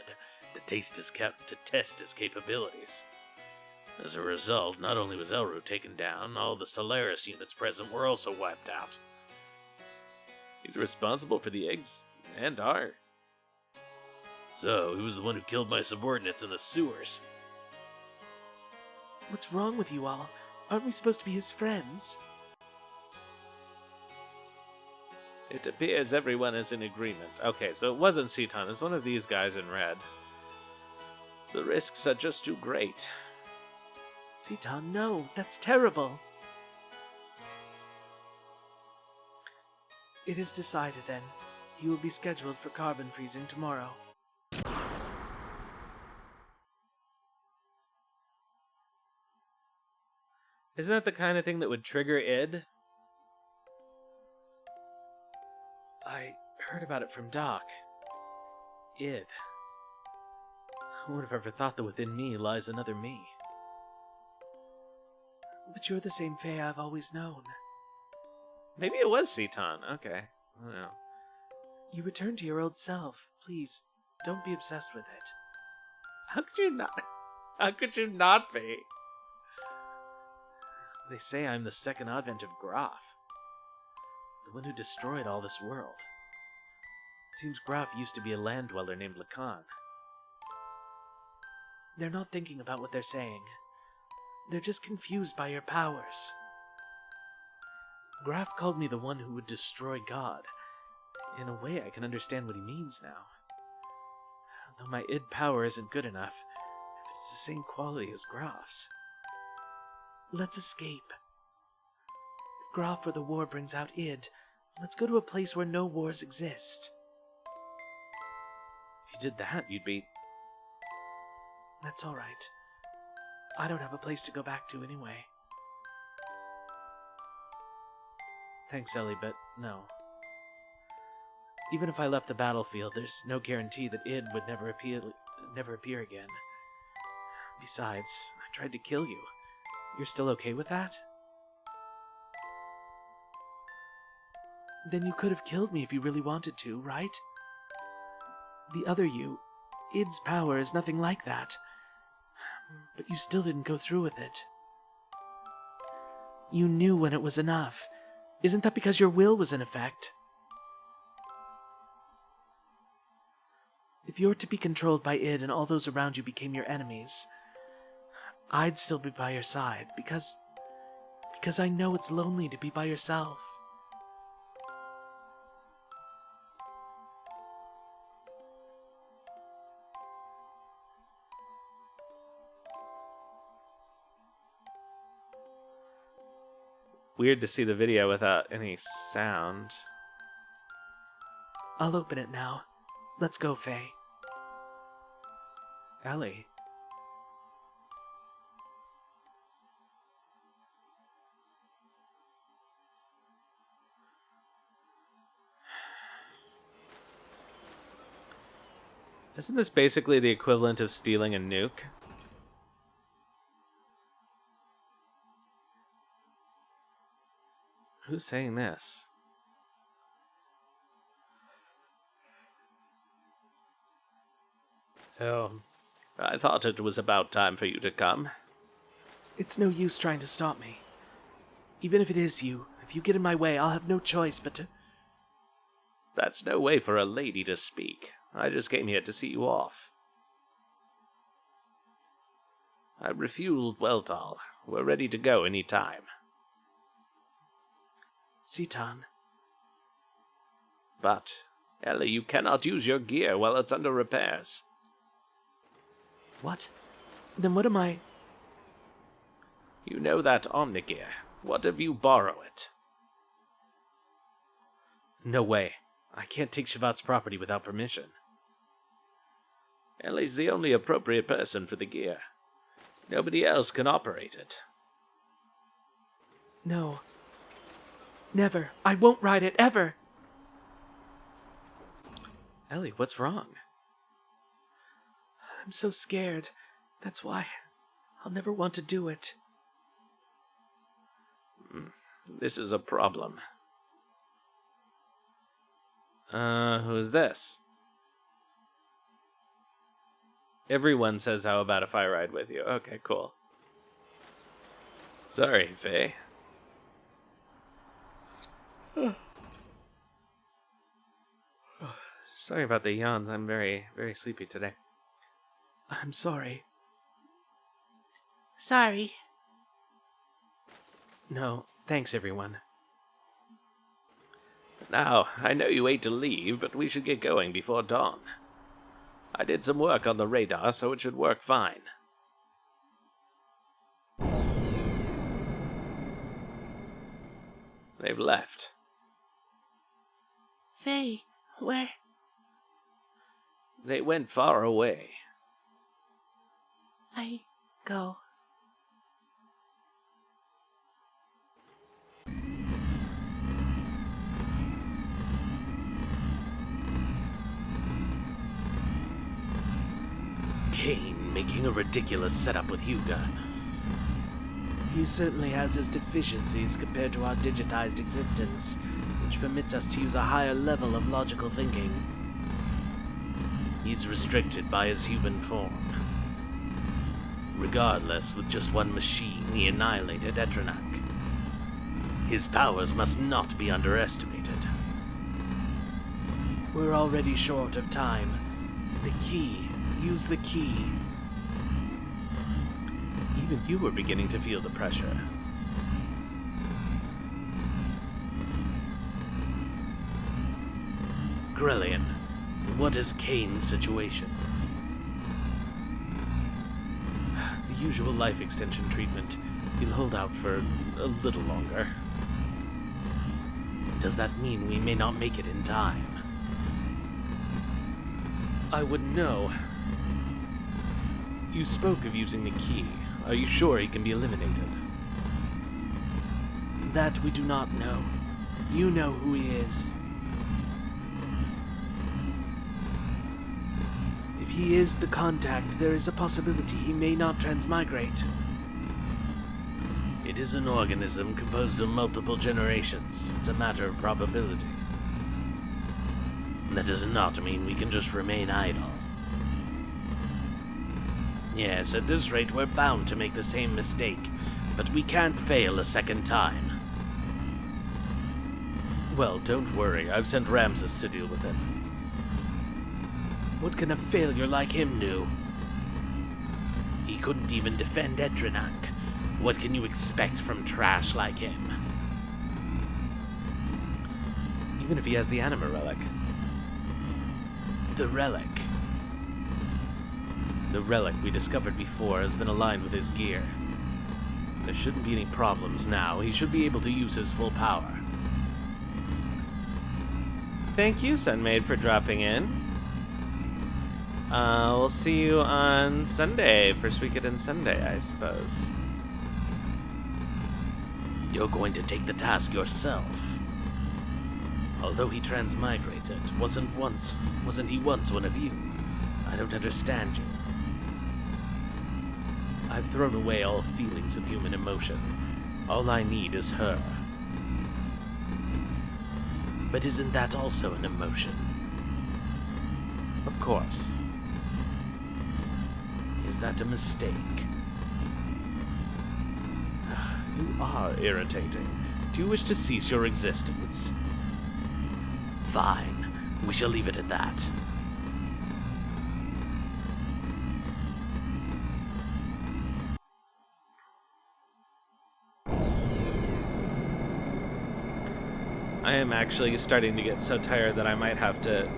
to test his capabilities. As a result, not only was Elru taken down, all the Solaris units present were also wiped out. He's responsible for the eggs and art. So, he was the one who killed my subordinates in the sewers. What's wrong with you all? Aren't we supposed to be his friends? It appears everyone is in agreement. Okay, so it wasn't Citan, it's one of these guys in red. The risks are just too great. Citan, no, that's terrible. It is decided then. He will be scheduled for carbon freezing tomorrow. Isn't that the kind of thing that would trigger Id? I heard about it from Doc. Id. Who would have ever thought that within me lies another me? But you're the same Fae I've always known. Maybe it was Seton. Okay. I don't know. You return to your old self. Please, don't be obsessed with it. How could you not? How could you not be? They say I'm the second advent of Graf, the one who destroyed all this world. It seems Graf used to be a land dweller named Lacan. They're not thinking about what they're saying. They're just confused by your powers. Graf called me the one who would destroy God. In a way, I can understand what he means now. Though my id power isn't good enough, if it's the same quality as Graf's. Let's escape. If Graf or the war brings out id, let's go to a place where no wars exist. If you did that, you'd be... That's alright. I don't have a place to go back to anyway. Thanks, Ellie, but no. Even if I left the battlefield, there's no guarantee that id would never appear again. Besides, I tried to kill you. You're still okay with that? Then you could have killed me if you really wanted to, right? The other you, id's power is nothing like that. But you still didn't go through with it. You knew when it was enough. Isn't that because your will was in effect? If you're to be controlled by id and all those around you became your enemies, I'd still be by your side, because I know it's lonely to be by yourself. Weird to see the video without any sound. I'll open it now. Let's go, Faye. Ellie. Isn't this basically the equivalent of stealing a nuke? Who's saying this? Oh, I thought it was about time for you to come. It's no use trying to stop me. Even if it is you, if you get in my way, I'll have no choice but to... That's no way for a lady to speak. I just came here to see you off. I refueled Weltal. We're ready to go any time. Seton. But, Ellie, you cannot use your gear while it's under repairs. What? Then what am I... You know that Omnigear. What if you borrow it? No way. I can't take Shavat's property without permission. Ellie's the only appropriate person for the gear. Nobody else can operate it. No. Never. I won't ride it, ever! Ellie, what's wrong? I'm so scared. That's why. I'll never want to do it. This is a problem. Who's this? Everyone says how about if I ride with you. Okay, cool. Sorry, Faye. Sorry about the yawns. I'm very, very sleepy today. I'm sorry. Sorry. No, thanks everyone. Now, I know you hate to leave, but we should get going before dawn. I did some work on the radar, so it should work fine. They've left. Faye, where? They went far away. I go. Kane making a ridiculous setup with Hyuga. He certainly has his deficiencies compared to our digitized existence, which permits us to use a higher level of logical thinking. He's restricted by his human form. Regardless, with just one machine, he annihilated Etranak. His powers must not be underestimated. We're already short of time. The key. Use the key. Even you were beginning to feel the pressure. Krelian, what is Kane's situation? The usual life extension treatment. He'll hold out for a little longer. Does that mean we may not make it in time? I wouldn't know. You spoke of using the key. Are you sure he can be eliminated? That we do not know. You know who he is. If he is the contact, there is a possibility he may not transmigrate. It is an organism composed of multiple generations. It's a matter of probability. That does not mean we can just remain idle. Yes, at this rate we're bound to make the same mistake, but we can't fail a second time. Well, don't worry. I've sent Ramses to deal with him. What can a failure like him do? He couldn't even defend Etranak. What can you expect from trash like him? Even if he has the anima relic. The relic. The relic we discovered before has been aligned with his gear. There shouldn't be any problems now. He should be able to use his full power. Thank you, Sunmaid, for dropping in. We'll see you on Sunday. First weekend in Sunday, I suppose. You're going to take the task yourself. Although he transmigrated, wasn't he once one of you? I don't understand you. I've thrown away all feelings of human emotion. All I need is her. But isn't that also an emotion? Of course. Is that a mistake? You are irritating. Do you wish to cease your existence? Fine. We shall leave it at that. I am actually starting to get so tired that I might have to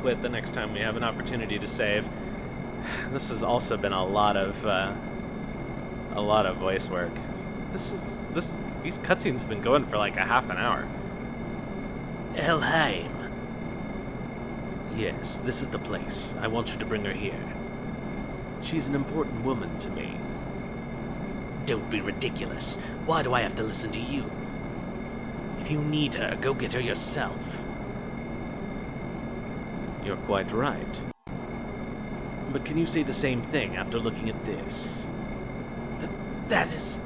quit the next time we have an opportunity to save. This has also been a lot of voice work. These cutscenes have been going for like a half an hour. Elheim. Yes, this is the place. I want you to bring her here. She's an important woman to me. Don't be ridiculous. Why do I have to listen to you? If you need her, go get her yourself. You're quite right. But can you say the same thing after looking at this? That is...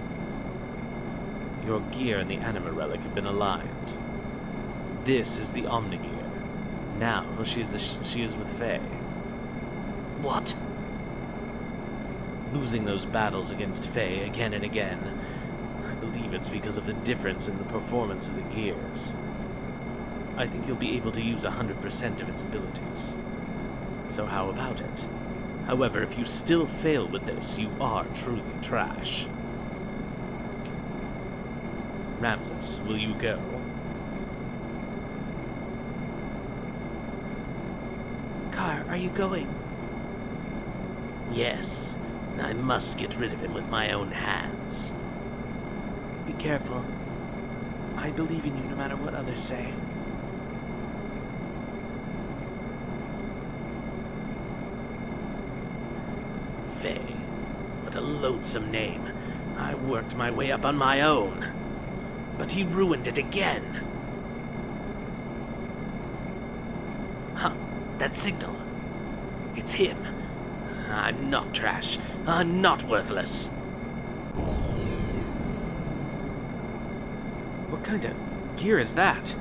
Your gear and the anima relic have been aligned. This is the Omnigear. Now she is with Faye. What? Losing those battles against Faye again and again. I believe it's because of the difference in the performance of the gears. I think you'll be able to use 100% of its abilities. So how about it? However, if you still fail with this, you are truly trash. Ramses, will you go? Car, are you going? Yes. I must get rid of him with my own hands. Be careful. I believe in you no matter what others say. Faye. What a loathsome name. I worked my way up on my own. But he ruined it again. Huh. That signal. It's him. I'm not trash. I'm not worthless. What kind of gear is that?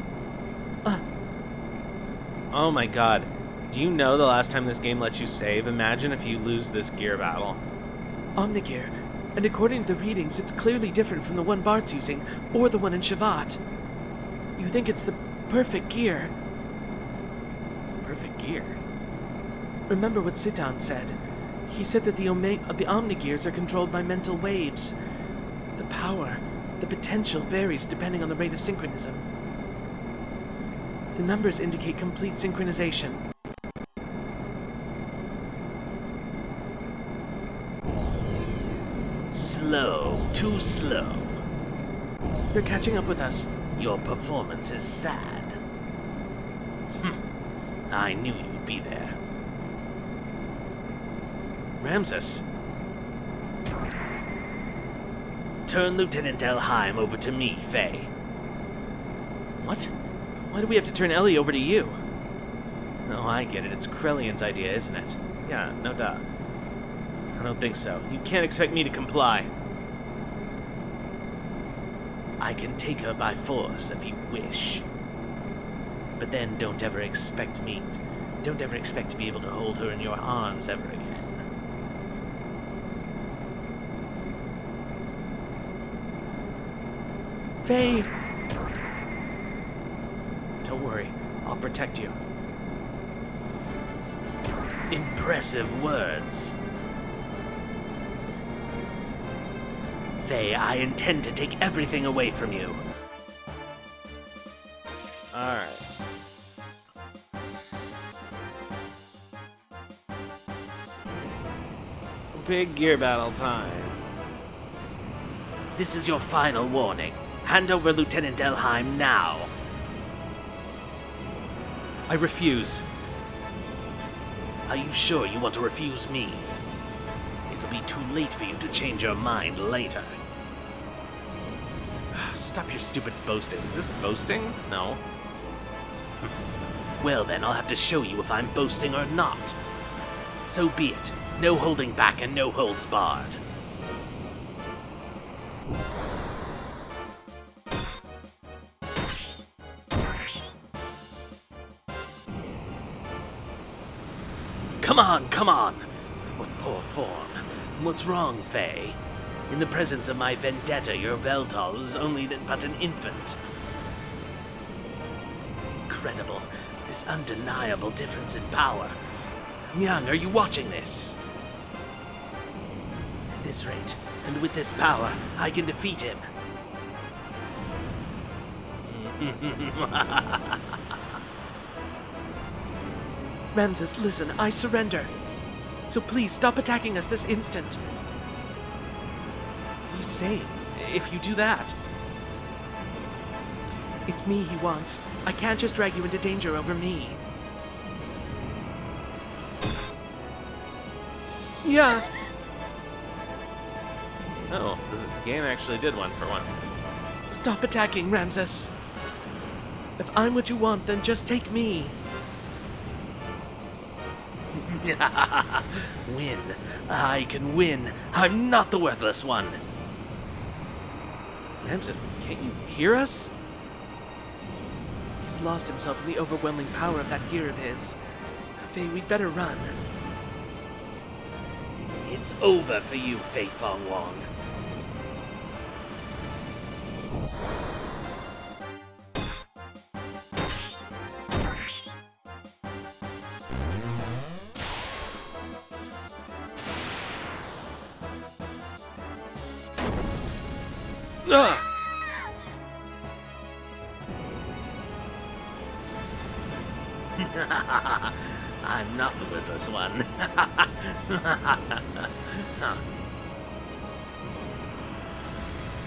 Oh my god. Do you know the last time this game lets you save? Imagine if you lose this gear battle. Omnigear. And according to the readings, it's clearly different from the one Bart's using, or the one in Shavat. You think it's the perfect gear. Perfect gear? Remember what Citan said. He said that the Omnigears are controlled by mental waves. The power, the potential varies depending on the rate of synchronism. The numbers indicate complete synchronization. Slow, too slow. They're catching up with us. Your performance is sad. I knew you'd be there. Ramses. Turn Lieutenant Elheim over to me, Faye. What? Why do we have to turn Ellie over to you? No, I get it. It's Krelian's idea, isn't it? Yeah, no duh. I don't think so. You can't expect me to comply. I can take her by force if you wish. But then don't ever expect to be able to hold her in your arms ever again. Faye! Don't worry, I'll protect you. Impressive words. Faye, I intend to take everything away from you. Alright. Big gear battle time. This is your final warning. Hand over Lieutenant Elheim now. I refuse. Are you sure you want to refuse me? It'll be too late for you to change your mind later. Stop your stupid boasting. Is this boasting? No. Well then, I'll have to show you if I'm boasting or not. So be it. No holding back and no holds barred. Come on, come on! What poor form. What's wrong, Faye? In the presence of my vendetta, your Veltal is only but an infant. Incredible. This undeniable difference in power. Myung, are you watching this? At this rate, and with this power, I can defeat him. Ramses, listen, I surrender. So please stop attacking us this instant. What are you saying? If you do that... It's me he wants. I can't just drag you into danger over me. Yeah. Oh, the game actually did one for once. Stop attacking, Ramses. If I'm what you want, then just take me. Win. I can win. I'm not the worthless one. Ramses, can't you hear us? He's lost himself in the overwhelming power of that gear of his. Faye, we'd better run. It's over for you, Fei Fong Wong. Ugh! I'm not the witless one.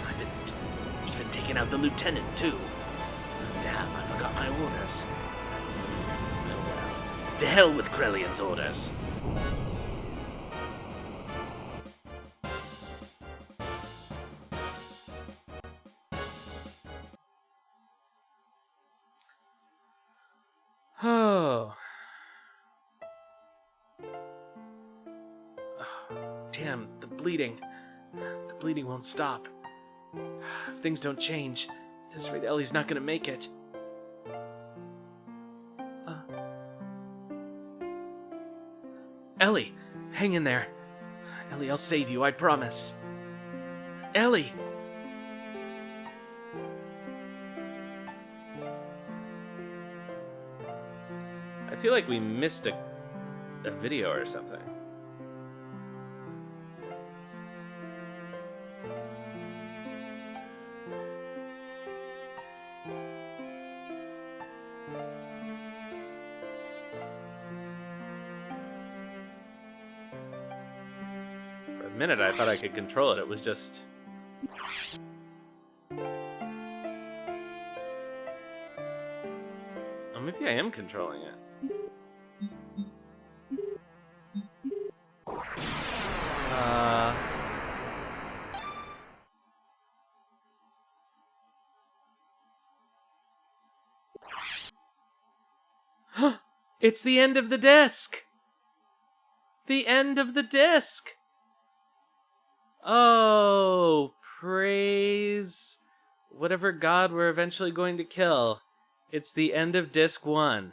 I've been even taking out the lieutenant, too. Damn, I forgot my orders. Oh well. To hell with Krelian's orders. Oh. Damn, the bleeding. The bleeding won't stop. If things don't change, At this rate, Ellie's not gonna make it. Ellie, hang in there. Ellie, I'll save you, I promise. Ellie! I feel like we missed a video or something. For a minute, I thought I could control it. It was just... Oh, maybe I am controlling it. It's the end of the disc! The end of the disc! Oh, praise whatever god we're eventually going to kill. It's the end of disc 1.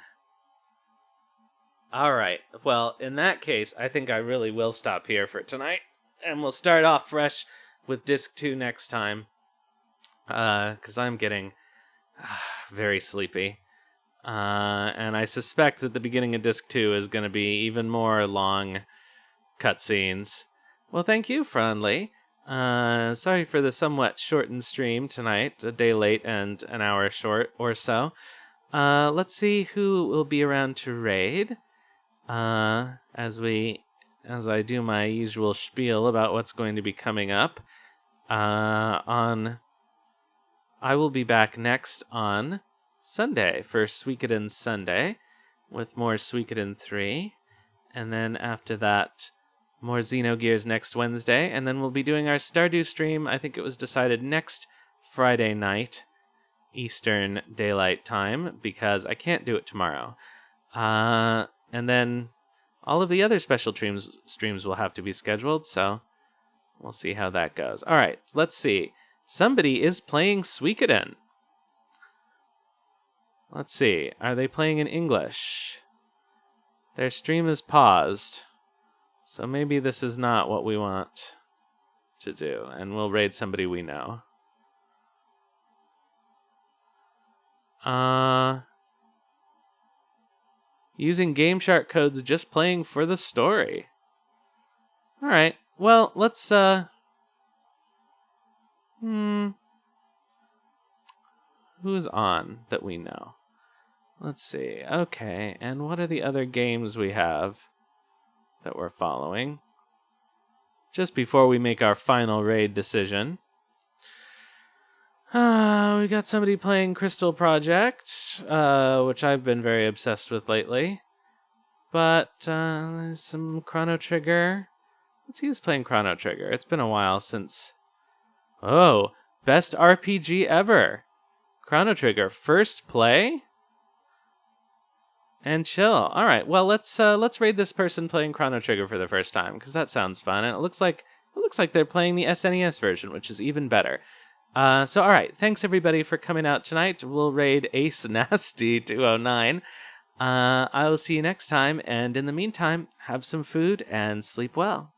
Alright, well, in that case, I think I really will stop here for tonight. And we'll start off fresh with disc 2 next time. Because I'm getting very sleepy. And I suspect that the beginning of disc 2 is going to be even more long cutscenes. Well, thank you, Franley. Sorry for the somewhat shortened stream tonight, a day late and an hour short or so. Let's see who will be around to raid. As I do my usual spiel about what's going to be coming up. I will be back next on Sunday for Suikoden Sunday with more Suikoden 3. And then after that, more Xenogears next Wednesday. And then we'll be doing our Stardew stream. I think it was decided next Friday night, Eastern Daylight Time, because I can't do it tomorrow. And then all of the other special streams will have to be scheduled, so we'll see how that goes. All right, let's see. Somebody is playing Suikoden. Let's see. Are they playing in English? Their stream is paused, so maybe this is not what we want to do, and we'll raid somebody we know. Using Game Shark codes, just playing for the story. Alright, well, let's, who's on that we know? Let's see. Okay, and what are the other games we have that we're following? Just before we make our final raid decision. We got somebody playing Crystal Project, which I've been very obsessed with lately. But there's some Chrono Trigger. Let's see who's playing Chrono Trigger. It's been a while since... Oh, best RPG ever. Chrono Trigger, first play? And chill. All right, well, let's raid this person playing Chrono Trigger for the first time, because that sounds fun. And it looks like they're playing the SNES version, which is even better. So, all right, thanks everybody for coming out tonight. We'll raid Ace Nasty 209. I will see you next time, and in the meantime, have some food and sleep well.